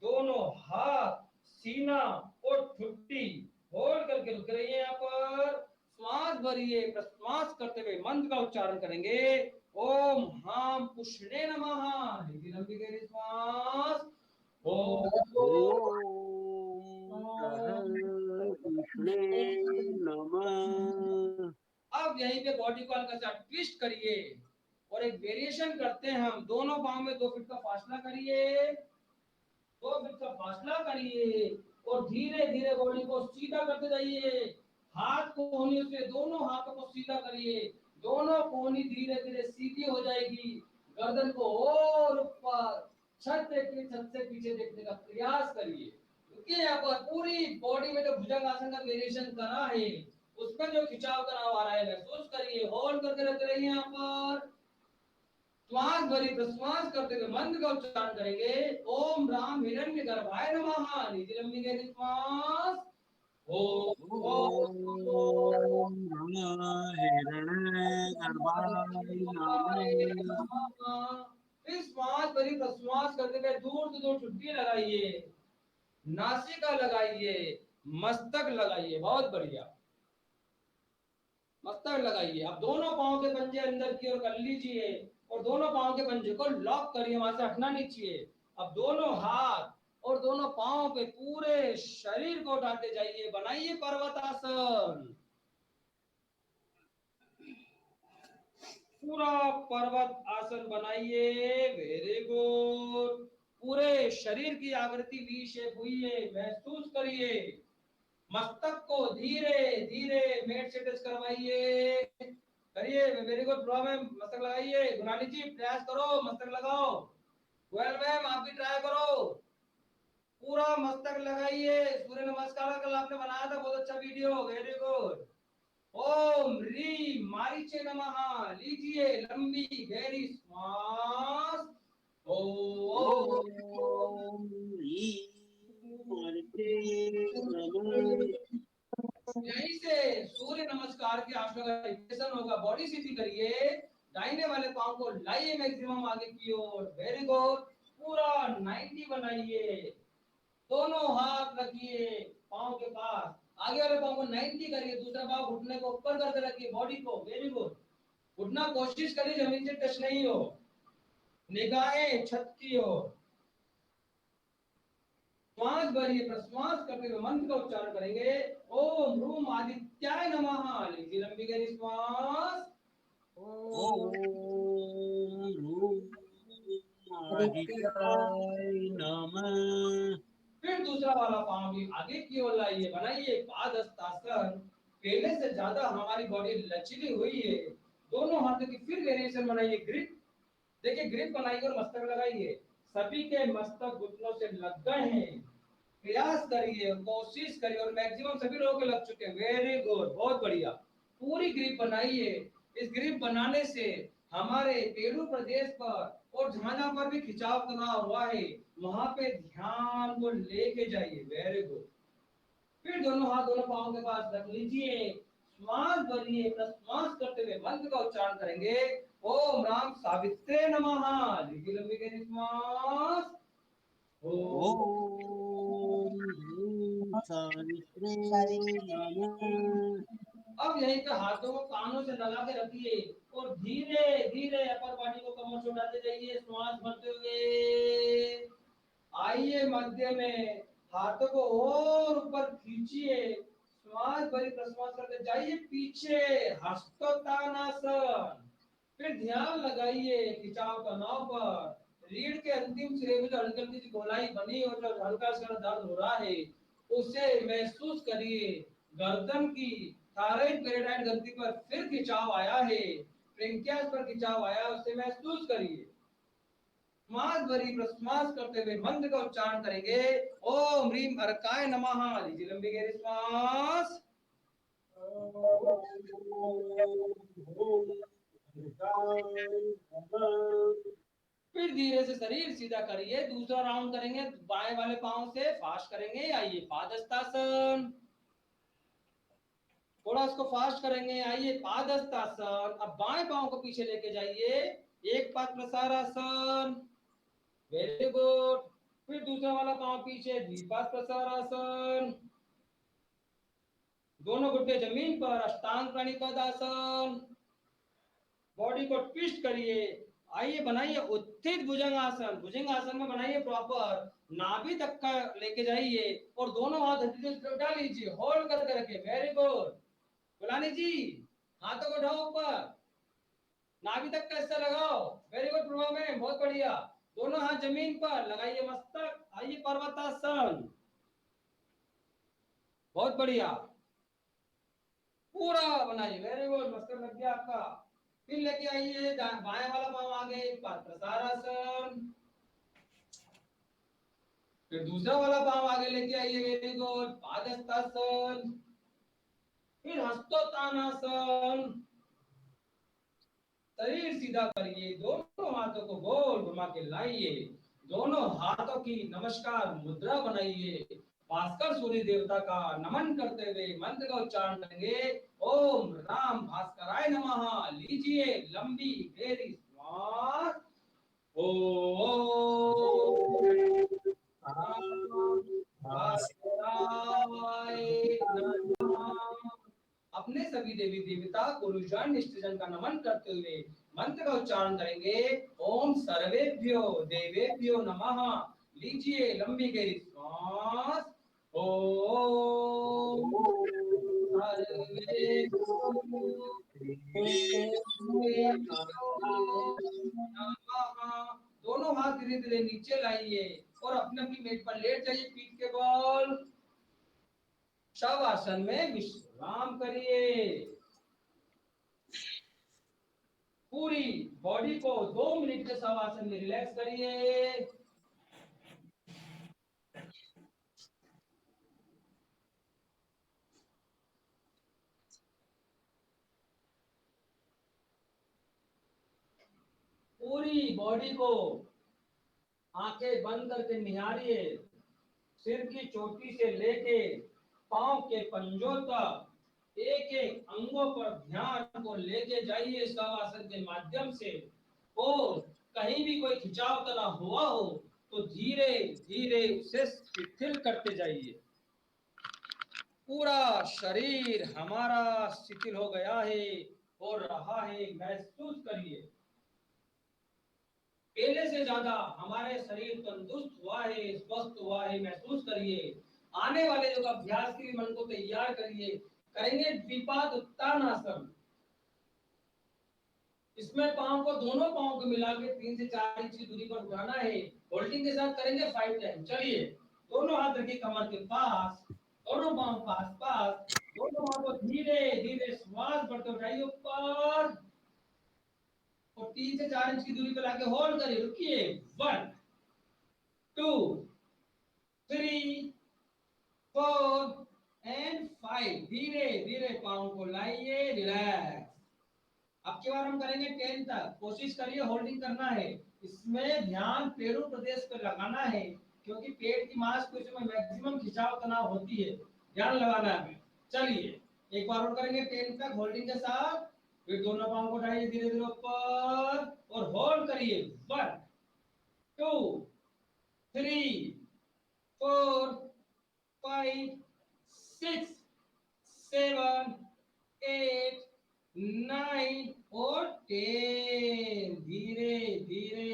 दोनों हाथ, सीना और ठुड्डी, होल्ड करके रुक रहिए यहाँ पर। श्वास भरिए, प्रश्वास करते हुए मंत्र का उच्चारण करेंगे, ओम हाम पुष्णे नमः। लंबी गहरी श्वास, अब यहीं पे बॉडी को हल्का सा ट्विस्ट करिए और एक वेरिएशन करते हैं हम, दोनों पांव में 2 फीट का फासला करिए, 2 फीट का फासला करिए और धीरे धीरे बॉडी को सीधा करते जाइए, हाथ कोहनी से दोनों हाथों को सीधा करिए, दोनों कोहनी धीरे धीरे सीधी हो जाएगी, गर्दन को और ऊपर, छत देखिए, छत से पीछे देखने का प्रयास करिए, क्योंकि यहाँ पर पूरी बॉडी में जो भुजंगासन का वेरिएशन करा है उसमें जो खिंचाव तनाव आ रहा है महसूस करिए, होल्ड करके रख रही है यहाँ पर। श्वास भरी, प्रश्वास करते हुए मंत्र का उच्चारण करेंगे, ओम राम हिरण्य गर्भाय नमः। नीचे लंबी गहरी श्वास, इस श्वास भरी प्रश्वास करते हुए दूर से दूर छुट्टी लगाइए, नासिका लगाइए, मस्तक लगाइए, बहुत बढ़िया, मस्तक लगाइए। अब दोनों पांव के पंजे अंदर की ओर कर लीजिए और दोनों पांव के पंजे को लॉक करिए, वहां से हटना नहीं चाहिए। अब दोनों हाथ और दोनों पांव पे पूरे शरीर को उठाते जाइए, बनाइए पर्वतासन, पूरा पर्वत आसन बनाइए, वेरी गुड। पूरे शरीर की आकृति वी शेप हुई है, महसूस करिए, मस्तक को धीरे धीरे मेट से टच करवाइए, करिए, वेरी गुड। ब्रो मैम मस्तक लगाइए, गुनानी जी प्रयास करो, मस्तक लगाओ, गोयल मैम आप भी ट्राई करो, पूरा मस्तक लगाइए। सूर्य नमस्कार कल आपने बनाया था, बहुत अच्छा वीडियो, वेरी गुड। ओम ह्रीम मारीचे नमः, लीजिए लंबी गहरी श्वास। ओम ह्रीं मारीचे नमः। यहीं से सूर्य नमस्कार के आसन का रिपीटेशन होगा। बॉडी सीधी करिए, दाहिने वाले पांव को लाइए मैक्सिमम आगे की ओर, वेरी गुड। पूरा 90 बनाइए, दोनों हाथ रखिए पांव के पास, आगे वाले पांव को 90 करिए, दूसरा पांव घुटने को ऊपर करके रखिए, बॉडी को, वेरी गुड। उठना कोशिश करिए जमीन से टच नहीं हो, निगाहें छत की ओर। श्वास भरिए, प्रश्वास करते हुए मंत्र का उच्चारण करेंगे। ओम ह्रूम आदित्याय नमः, लीजिए लंबी गहरी श्वास। ओम ह्रूं आदित्याय नमः। फिर दूसरा वाला पांव भी आगे की ओर लाइए, बनाइए पादहस्तासन। पहले से ज्यादा हमारी बॉडी लचीली हुई है। दोनों हाथों की फिर वेरिएशन बनाइए, ग्रिप देखिए, ग्रिप बनाइए और मस्तक लगाइए। सभी के मस्तक घुटनों से लग गए हैं, प्रयास करिए, कोशिश करिए, और मैक्सिमम सभी लोगों के लग चुके हैं, वेरी गुड, बहुत बढ़िया। पूरी ग्रिप बनाइए। इस ग्रिप बनाने से हमारे पेरू प्रदेश पर और जहां जहां पर भी खिंचाव तनाव हुआ है, वहां पे ध्यान को लेके जाइए, वेरी गुड। फिर दोनों हाथ दोनों पांव के पास रख लीजिए, श्वास भरिए, प्रश्वास करते हुए मंत्र का उच्चारण करेंगे। ओम राम सावित्रे नमः, लीजिए लंबी गहरी श्वास। ओम ओम ह्रीं सावित्रे नमः। अब यहीं पे हाथों को कानों से लगा के रखिए और धीरे धीरे अपर बॉडी को कमर से उठाते जाइए, श्वास भरते हुए आइए मध्य में, हाथों को और ऊपर खींचिए, श्वास भरी प्रश्वास करते जाइए पीछे, हस्तोत्तानासन। फिर ध्यान लगाइए खिंचाव तनाव पर, रीढ़ के अंतिम सिरे में जो हल्की हल्की सी गोलाई बनी और जो हल्का सा दर्द हो रहा है, उसे महसूस करिए। गर्दन की थायराइड पेराइड ग्रंथि पर फिर खिंचाव आया है, ब्रेनकियास पर खिंचाव आया, उसे महसूस करिए। श्वास भरी प्रश्वास करते हुए मंत्र का उच्चारण करेंगे। ओम ह्रीम अर्काय नमः, लीजिए लंबी गहरी श्वास। फिर धीरे से शरीर सीधा करिए, दूसरा राउंड करेंगे, बाएं वाले पांव से फास्ट करेंगे। आइए पादहस्तासन, थोड़ा इसको फास्ट करेंगे। आइए पादहस्तासन। अब बाएं पांव को पीछे लेके जाइए, एक पाद प्रसारासन, वेरी गुड। फिर दूसरा वाला पांव पीछे, द्विपाद प्रसारासन, दोनों घुटने जमीन पर, अष्टांग प्रणिपात आसन। बॉडी को ट्विस्ट करिए। आइए बनाइए उत्थित भुजंग आसन, भुजंग आसन में बनाइए प्रॉपर, नाभि तक का लेके जाइए और दोनों हाथ हथेली से उठा लीजिए, होल्ड करके रखिए, वेरी गुड। गुलानी जी, हाथों को उठाओ ऊपर, नाभि तक का हिस्सा लगाओ, वेरी गुड प्रभा में, बहुत बढ़िया। दोनों हाथ जमीन पर लगाइए मस्तक। आइए पर्वतासन, बहुत बढ़िया, पूरा बनाइए, वेरी गुड, मस्तक लग गया आपका। फिर लेके आइए बाएं वाला पांव आगे, प्रसारासन। फिर दूसरा वाला पांव आगे लेके आइए, वेरी गुड, पादहस्तासन। फिर हस्तोत्तानासन। शरीर सीधा करिए, दोनों हाथों को गोल घुमा के लाइए, दोनों हाथों की नमस्कार मुद्रा बनाइए। भास्कर सूर्य देवता का नमन करते हुए मंत्र का उच्चारण करेंगे। ओम राम भास्कराय नमः, लीजिए लंबी गहरी श्वास। ओम राम भास्कराय नमः। अपने सभी देवी देवता पुरुषजन इष्टजन का नमन करते हुए मंत्र का उच्चारण करेंगे। ओम सर्वेभ्यो देवेभ्यो नमः, लीजिए लंबी गहरी श्वास। ओम सर्वेभ्यो नमः। दोनों हाथ धीरे धीरे नीचे लाइए और अपने अपनी मेट पर लेट जाइए, पीठ के बल। शव आसन में विश्राम करिए। पूरी बॉडी को 2 मिनट के शव आसन में रिलैक्स करिए। पूरी बॉडी को आंखें बंद करके निहारिए। सिर की चोटी से लेके पांव के पंजों तक एक एक अंगों पर ध्यान को लेके जाइए शवासन के माध्यम से। और कहीं भी कोई खिंचाव तना हुआ हो तो धीरे धीरे उसे शिथिल करते जाइए। पूरा शरीर हमारा शिथिल हो गया है, हो रहा है, महसूस करिए। पहले से ज्यादा हमारे शरीर तंदुरुस्त हुआ है, स्वस्थ हुआ है, महसूस करिए। आने वाले जो अभ्यास के लिए मन को तैयार करिए। करेंगे द्विपाद उत्तान आसन। इसमें पांव को, दोनों पांव को मिला के 3 से 4 इंच की दूरी पर उठाना है। होल्डिंग के साथ करेंगे 5 टाइम। चलिए, दोनों हाथ रखिए कमर के पास, दोनों पांव पास पास, दोनों हाथ को धीरे धीरे श्वास भरते उठाइए ऊपर और 3 से 4 इंच की दूरी पर लाके होल्ड करिए। रुकिए। 1 2 3 4 एंड 5। धीरे धीरे पांव को लाइए, रिलैक्स। अब की बार हम करेंगे 10 तक। कोशिश करिए होल्डिंग करना है। इसमें ध्यान पेरू प्रदेश पर लगाना है, क्योंकि पेट की मांसपेशियों में मैक्सिमम खिंचाव तनाव होती है। ध्यान लगाना है। चलिए, एक बार और करेंगे 10 तक होल्डिंग के साथ। फिर दोनों पांव को उठाइए धीरे धीरे ऊपर और होल्ड करिए। 1 2 3 4 5 6 7 8 9 और 10। धीरे धीरे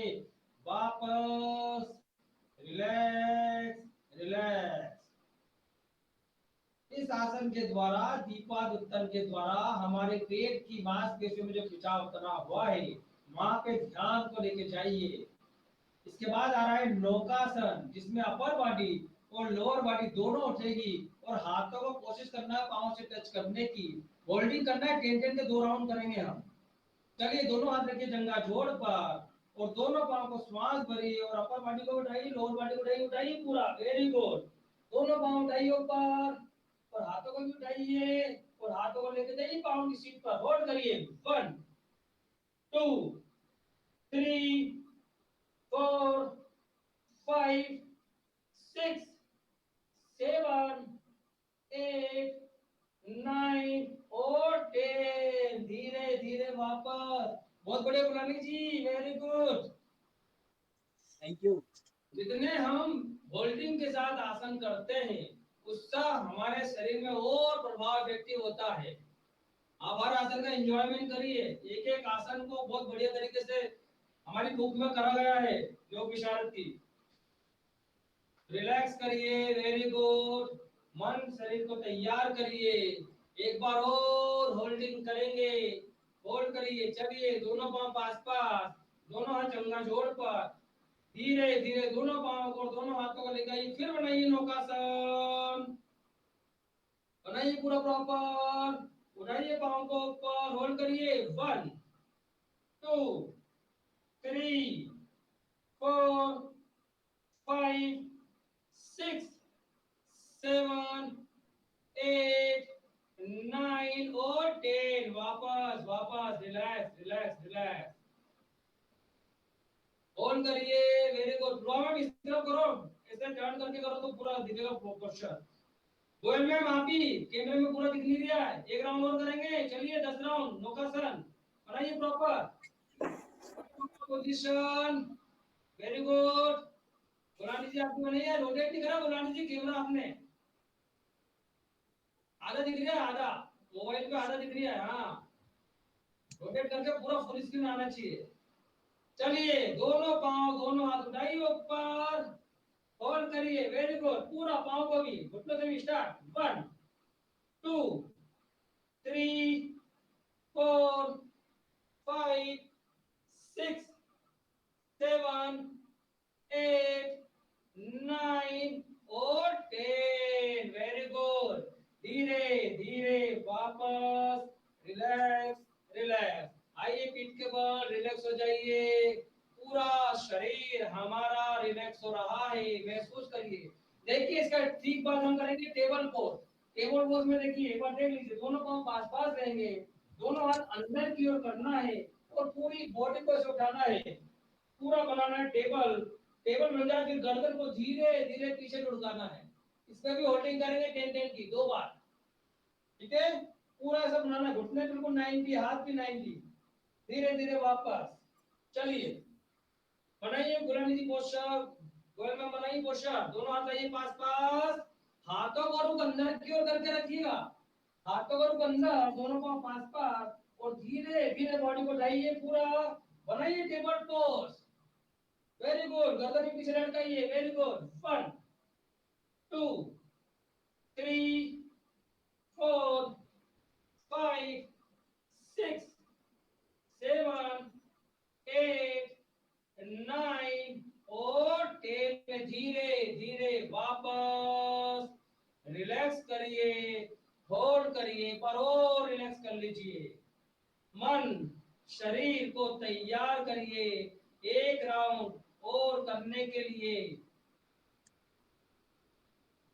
वापस। Relax relax. इस आसन के द्वारा, दीपाद उत्तन के द्वारा हमारे पेट की मांसपेशियों में जो खिंचाव तनाव हुआ है, वहां पे ध्यान को लेके जाइए। इसके बाद आ रहा है नौकासन, जिसमें अपर बॉडी और लोअर बॉडी दोनों उठेगी और हाथों को कोशिश करना है पांव से टच करने की। होल्डिंग करना है। 10 के 2 राउंड करेंगे हम। चलिए, दोनों हाथ रखिए जंघा जोड़ पर और दोनों पांव को श्वास भरिए और अपर बॉडी को उठाइए, लोअर बॉडी को उठाइए, उठाइए पूरा। Very good. दोनों पांव उठाइए ऊपर और हाथों को भी उठाइए और हाथों को लेके जाइए पांव की सीट पर। होल्ड करिए। 1 2 3 4 5 6 7 8 9 और 10। धीरे धीरे वापस। बहुत बढ़िया Golani ji, very good. Thank you. जितने हम होल्डिंग के साथ आसन करते हैं, उसका हमारे शरीर में और प्रभाव व्यक्ति होता है। आप हर आसन का एंजॉयमेंट करिए। एक एक आसन को बहुत बढ़िया तरीके से हमारी बुक में करा गया है, योग विशारद की। रिलैक्स करिए। Very good. मन शरीर को तैयार करिए। एक बार और होल्डिंग करेंगे। होल्ड करिए। चलिए, दोनों पांव पास पास, दोनों हाथ जंघा जोड़ पर। धीरे धीरे दोनों पांव को, दोनों हाथों को लेकर आइए। फिर बनाइए नौकासन। बनाइए पूरा प्रॉपर। उठाइए पांव को ऊपर, होल्ड करिए। 1 2 3 4 5 6 7 8 9 और 10। वापस वापस। Relax relax relax. होल्ड करिए। Very good. ड्रॉ में इस तरफ करो, ऐसे टर्न करके करो तो पूरा दिखेगा पोस्चर। गोयल मैम, आप ही कैमरे में पूरा दिख नहीं रहा है। एक राउंड और करेंगे। चलिए, 10 राउंड नौकासन। बनाइए proper position. Very good. Gulani ji, आपको नहीं है, रोटेट नहीं करा गुलानी जी कैमरा आपने। आधा दिख रहा है, आधा मोबाइल पे आधा दिख रहा है। हाँ, रोटेट करके पूरा फुल स्क्रीन आना चाहिए। चलिए, दोनों पांव, दोनों हाथ उठाइए ऊपर, होल्ड करिए। Very good. पूरा पांव को भी, घुटनों से भी स्टार्ट। 1 2 3 4 5 6 7 8 9 और 10। Very good. धीरे धीरे वापस। Relax relax. आइए, पीठ के बल रिलैक्स हो जाइए। पूरा शरीर हमारा रिलैक्स हो रहा है, महसूस करिए। देखिए, इसका ठीक बाद हम करेंगे टेबल पोज। टेबल पोज में देखिए, एक बार देख लीजिए, दोनों पांव पास पास रहेंगे, दोनों हाथ अंदर की ओर करना है और पूरी बॉडी को ऐसे उठाना है, पूरा बनाना है टेबल। टेबल बन जाए फिर गर्दन को धीरे धीरे पीछे लुढ़काना है। इसमें भी होल्डिंग करेंगे 10-10 की 2 बार। ठीक है, पूरा ऐसा बनाना, घुटने बिल्कुल 90, हाथ भी 90। धीरे धीरे वापस। चलिए बनाइए गुलामी जी पोस्चर, गोल में बनाइए पोस्चर। दोनों हाथ लाइए पास पास, हाथों को रुक अंदर की ओर करके रखिएगा। हाथों को रुक अंदर, दोनों को पास पास, और धीरे धीरे बॉडी को लाइए, पूरा बनाइए टेबल पोज। वेरी गुड, गर्दन पीछे लटकाइए। Very good. 1 2 3 4 5 6 7 8 9 और 10 में धीरे धीरे वापस। रिलैक्स करिए, होल्ड करिए, पर और रिलैक्स कर लीजिए। मन शरीर को तैयार करिए एक राउंड और करने के लिए।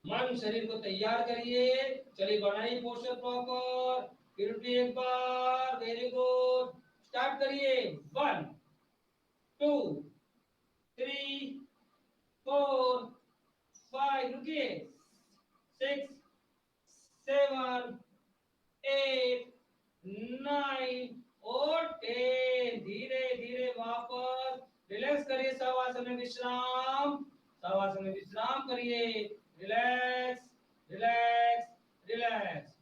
मन शरीर को तैयार करिए। चलिए बनाइए पोस्चर प्रॉपर, फिर भी एक बार। वेरी गुड, स्टार्ट करिए। 1 2 3 4 5, रुकिए, 6 7 8 9 और 10। धीरे धीरे वापस। रिलैक्स करिए, शवासन में विश्राम। शवासन में विश्राम करिए। रिलैक्स रिलैक्स रिलैक्स,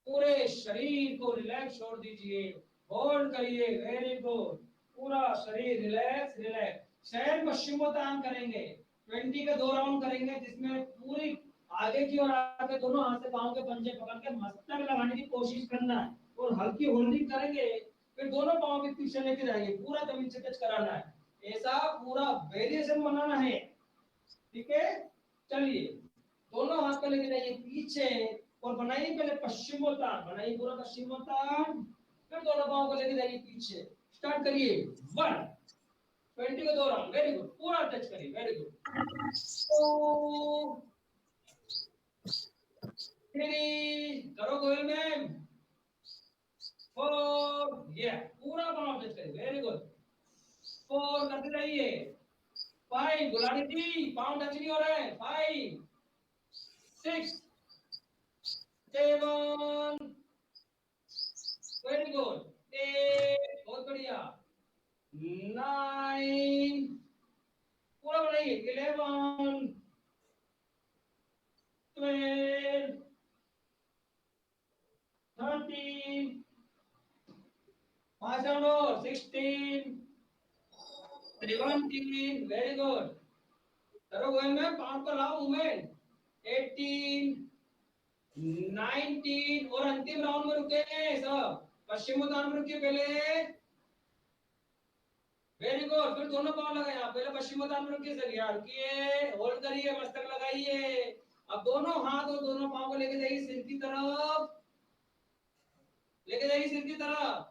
पूरे शरीर को रिलैक्स छोड़ दीजिए। होल्ड करिए। वेरी गुड, पूरा शरीर रिलैक्स रिलैक्स। शयन पश्चिमोत्तान करेंगे। 20 के 2 राउंड करेंगे, जिसमें पूरी आगे की ओर आके दोनों हाथ से पांव के पंजे पकड़ के मस्तक लगाने की कोशिश करना है, और हल्की होल्डिंग करेंगे। फिर दोनों पांव के पीछे लेके जाएंगे, पूरा जमीन से टच कराना है। ऐसा पूरा वेरिएशन बनाना है। ठीक है, चलिए दोनों हाथ को लेके जाइए पीछे और बनाइए पहले पश्चिमोत्तान। बनाइए पूरा पश्चिमोत्तान, फिर दोनों पांव को लेके जाइए पीछे। स्टार्ट करिए। 1 20 के 2 राउंड। वेरी गुड, पूरा टच करिए। Very good. 2 3 करो गोल में। 4 ये पूरा पांव टच करिए। Very good. 4 करते रहिए। 5 गुलानी जी पांव टच नहीं हो रहा है। 5 6 7 वेरी गुड। 8 बहुत बढ़िया। 9 पूरा बनाइए। 11 12 13 5 राउंड और 16 17 वेरी गुड। करो गोल में, पांव को लाओ मूवमेंट। 18 19 और अंतिम राउंड में रुकेंगे सब। पश्चिमोत्तान में रुकिए पहले। वेरी गुड, फिर दोनों पांव लगाए। आप पहले पश्चिमोत्तान में रुकिए सर, यार रुकिए, होल्ड करिए, मस्तक लगाइए। अब दोनों हाथ और दोनों पांव को लेके जाइए सिर की तरफ। लेके जाइए सिर की तरफ।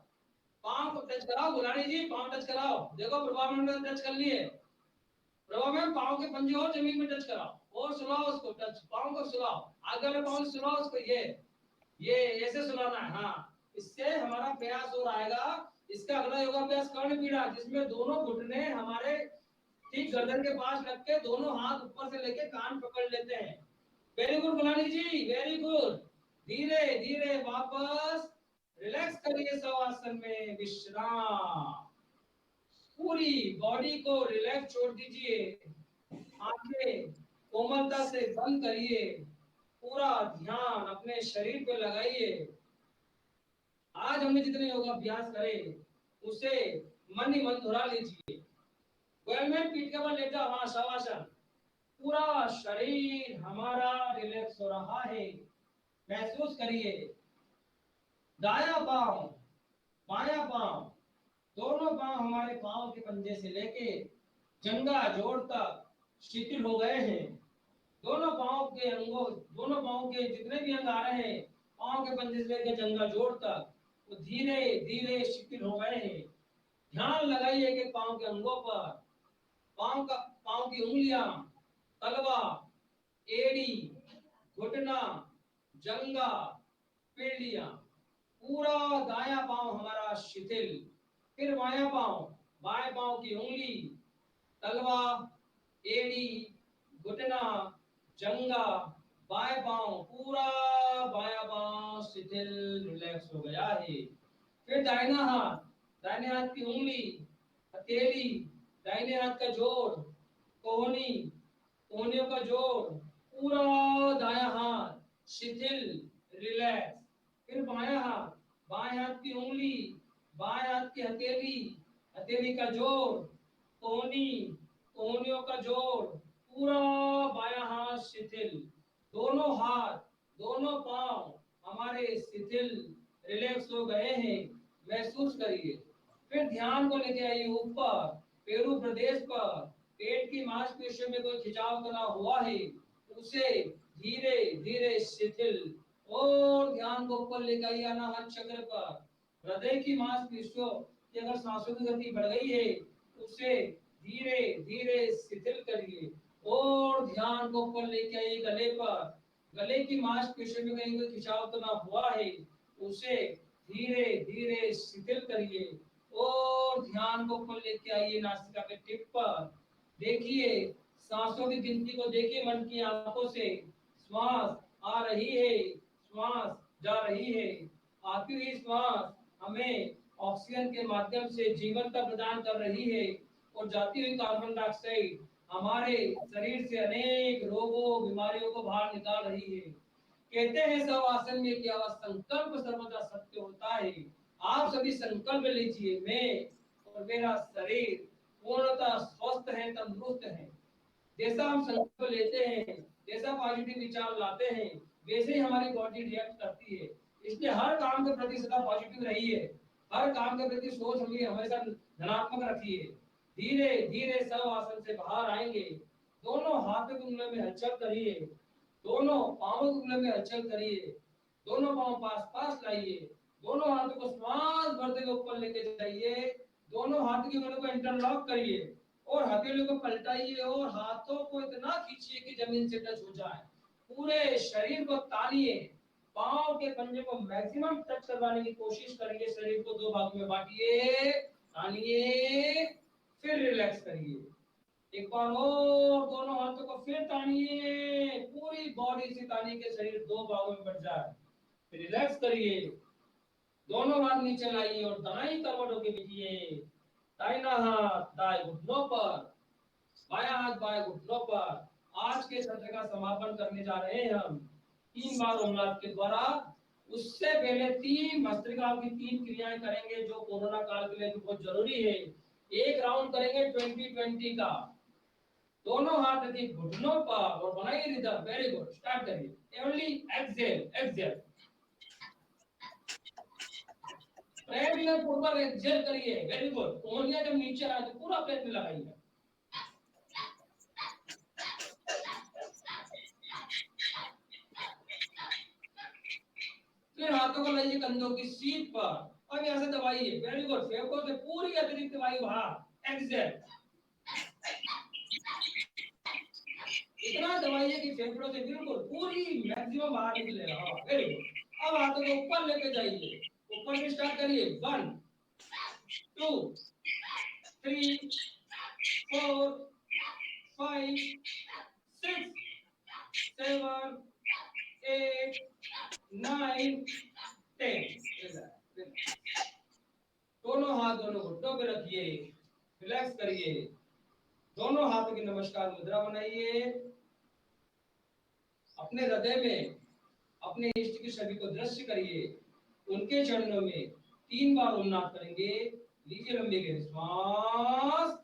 पांव को टच कराओ गुलानी जी, पांव टच कराओ। देखो प्रभाव में टच कर लिए। प्रभाव में पांव के पंजे और जमीन में टच कराओ, और सुलाओ उसको। टच पांव को सुलाओ, आगे वाले पांव सुलाओ उसको। ये ऐसे सुलाना है। हाँ, इससे हमारा प्रयास और आएगा। इसका अगला योगाभ्यास कर्ण पीड़ा, जिसमें दोनों घुटने हमारे ठीक गर्दन के पास रख के दोनों हाथ ऊपर से लेके कान पकड़ लेते हैं। वेरी गुड गुलानी जी, वेरी गुड। धीरे धीरे वापस। रिलैक्स करिए शवासन में विश्राम। पूरी बॉडी को रिलैक्स छोड़ दीजिए। आंखें कोमलता से बंद करिए। पूरा ध्यान अपने शरीर पे लगाइए। आज हमने जितने योगाभ्यास करे उसे मन ही मन दोहरा लीजिए। गोल में पीठ के बल लेटा, वहां शवासन। पूरा शरीर हमारा रिलैक्स हो रहा है, महसूस करिए। दायां पांव बायां पांव, दोनों पांव हमारे पांव के पंजे से लेके जंघा जोड़ तक शिथिल हो गए हैं। दोनों पांव के अंगों, दोनों पांव के जितने भी अंग आ रहे हैं, पांव के पंजे से लेकर जंघा जोड़ तक वो धीरे धीरे शिथिल हो गए हैं। ध्यान लगाइए कि पांव के अंगों पर, पांव की उंगलियां, तलवा, एड़ी, घुटना, जंघा, पीढ़ियां, पूरा दायां पांव हमारा शिथिल। फिर बायां पांव, बाएं पांव की उंगली, तलवा, एड़ी, घुटना, जंगा, बाएं पांव, पूरा बायां पांव शिथिल रिलैक्स हो गया है। फिर दाहिना हाथ, दाहिने हाथ की उंगली, हथेली, दाहिने हाथ का जोड़, कोहनी, कोहनियों का जोड़, पूरा दायां हाथ शिथिल रिलैक्स। फिर बायां हाथ, बाएं हाथ की उंगली, बाएं हाथ की हथेली, हथेली का जोड़, कोहनी, कोहनियों का जोड़, पूरा बायां हाथ शिथिल। दोनों हाथ, दोनों पांव हमारे शिथिल रिलैक्स हो गए हैं, महसूस करिए। फिर ध्यान को लेके आइए ऊपर, पेरू प्रदेश पर, पेट की मांसपेशियों में कोई खिंचाव बना हुआ है, उसे धीरे धीरे शिथिल, और ध्यान को ऊपर लेके आइए अनाहत चक्र पर। हृदय की मांसपेशियों की अगर सांसों की गति बढ़ गई है, उसे धीरे धीरे शिथिल करिए, और ध्यान को ऊपर लेके आइए गले पर। गले की मांसपेशियों में कहीं कोई खिंचाव तो ना हुआ है, उसे धीरे धीरे शिथिल करिए, और ध्यान को ऊपर लेके आइए नासिका के टिप पर। देखिए सांसों की गिनती को देखिए मन की आंखों से। श्वास आ रही है, श्वास जा रही है। आती हुई श्वास हमें ऑक्सीजन के माध्यम से जीवनता प्रदान कर रही है, और जाती हुई कार्बन डाइऑक्साइड हमारे शरीर से अनेक रोगों बीमारियों को बाहर निकाल रही है। कहते हैं सब आसन में क्या हुआ, संकल्प सर्वदा सत्य होता है। आप सभी संकल्प लीजिए, मैं और मेरा शरीर पूर्णतः स्वस्थ है, तंदुरुस्त है। जैसा हम संकल्प लेते हैं, जैसा पॉजिटिव विचार लाते हैं, वैसे ही हमारी बॉडी रिएक्ट करती है। इसलिए हर काम के प्रति सदा पॉजिटिव रहिए, हर काम के प्रति सोच हमेशा धनात्मक रखिए। धीरे धीरे सब आसन से बाहर आएंगे। दोनों हाथों की उंगलियों में हलचल करिए, दोनों पांवों की उंगलियों में हलचल करिए, दोनों पांव पास पास लाइए, दोनों हाथों को श्वास भरते हुए ऊपर लेके जाइए, दोनों हाथ की उंगलियों को इंटरलॉक करिए, और हथेलियों को पलटाइए, और हाथों को इतना खींचिए कि जमीन से टच हो जाए। पूरे शरीर को तानिए, पांव के पंजे को मैक्सिमम टच करवाने की कोशिश करिए। शरीर को दो भागों में बांटिए, तानिए, फिर रिलैक्स करिए। एक बार और दोनों हाथों को फिर तानिए, पूरी बॉडी से तानिए के शरीर दो भागों में बट जाए। फिर रिलैक्स करिए, दोनों हाथ नीचे लाइए और दाएं करवट होके बैठिए। दाहिना हाथ दाएं घुटनों पर, बायां हाथ बाएं घुटनों पर। आज के सत्र का समापन करने जा रहे हैं हम 3 बार ओम नाथ के द्वारा। उससे पहले 3 भस्त्रिका की 3 क्रियाएं करेंगे जो कोरोना काल के लिए भी बहुत जरूरी है। एक राउंड करेंगे 20-20 का, दोनों हाथ रखिए घुटनों पर और बनाइए रिदम। वेरी गुड, स्टार्ट करिए। ओनली एक्सहेल, एक्सहेल, प्रयत्न पूर्वक एक्सहेल करिए। Very good. कोहनियां जब नीचे आए तो पूरा प्रयत्न लगाइए। फिर हाथों को लाइए कंधों की सीट पर, अब यहां से दबाइए। Very good. फेफड़ों से पूरी अतिरिक्त वायु बाहर। एक्सहेल, इतना दबाइए कि फेफड़ों से बिल्कुल पूरी मैक्सिमम बाहर निकले। Very good. अब हाथों को ऊपर लेके जाइए, ऊपर से स्टार्ट करिए। 1 2 3 4 5 6 7 8 9 10। दोनों हाथ दोनों घुटनों पे रखिए, रिलैक्स करिए, दोनों हाथों की नमस्कार मुद्रा बनाइए। अपने हृदय में अपने इष्ट की छवि को दृश्य करिए, उनके चरणों में 3 बार ओम नाद करेंगे। लीजिए लंबी गहरी श्वास।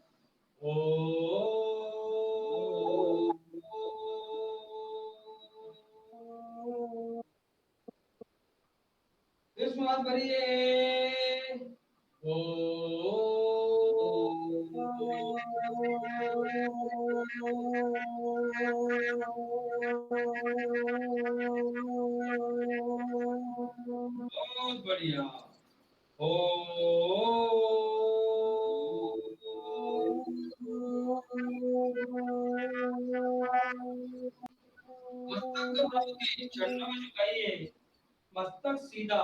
फिर श्वास भरिए। बहुत बढ़िया। मस्तक को चरणों में झुकाइए, मस्तक सीधा,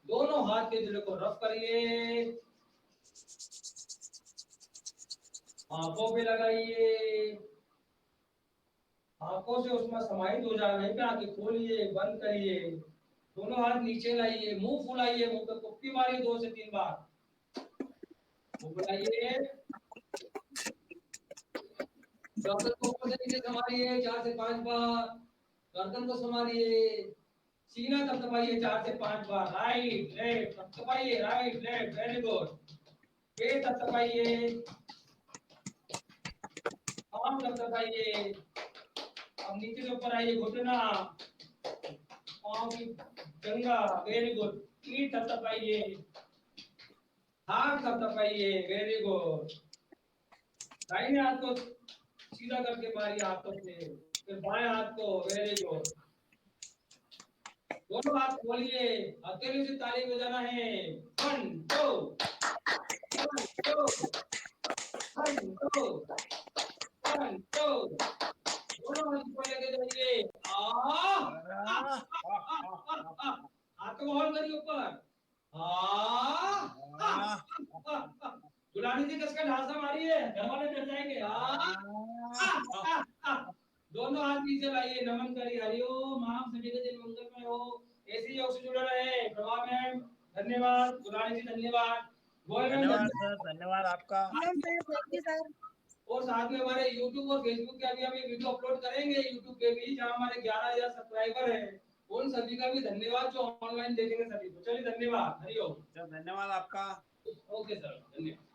दोनों हाथ के दिल को रफ करिए। आंखों पे लगाइए, आंखों से उसमें समाहित हो जाना है। आंखें खोलिए, बंद करिए, दोनों हाथ नीचे लाइए, मुंह फुलाइए, मुंह पे कुप्पी मारिए 2 से 3 बार। मुंह फुलाइए, गर्दन को ऊपर से नीचे संभालिए 4 से 5 बार, गर्दन को संभालिए, सीना थपथपाइए 4 से 5 बार, राइट लेफ्ट थपथपाइए, राइट लेफ्ट, वेरी गुड। पेट थपथपाइए, आर्म थपथपाइए, अब नीचे से ऊपर आइए, घुटना, पाँव की जंघा, वेरी गुड। पीठ थपथपाइए, हाथ थपथपाइए, वेरी गुड। दाहिने हाथ को सीधा करके मारिए हाथों से, फिर बाएं हाथ को, वेरी गुड। दोनों हाथ खोलिए, हथेली से ताली बजाना है। 1 2 1 2 1 2 1 2। दोनों हाथ ऊपर लेके जाइए। हाथ को होल्ड करिए ऊपर। दुलानी जी कसकर ढांसा मारिए, घर वाले डर जाएंगे। दोनों हाथ नीचे लाइए, नमन करिए। हरिओम, आप सभी के दिन मंगलमय हो। ऐसे योग से जुड़े रहे। प्रभा मैम धन्यवाद, दुलानी जी धन्यवाद, गोयल मैम धन्यवाद सर, धन्यवाद आपका। Thank you sir. और साथ में हमारे YouTube और Facebook के अभी हम ये वीडियो अपलोड करेंगे YouTube पे भी, जहां हमारे 11,000 सब्सक्राइबर हैं। उन सभी का भी धन्यवाद जो ऑनलाइन देखेंगे सभी को। चलिए धन्यवाद, हरिओम सर धन्यवाद आपका। ओके सर, धन्यवाद।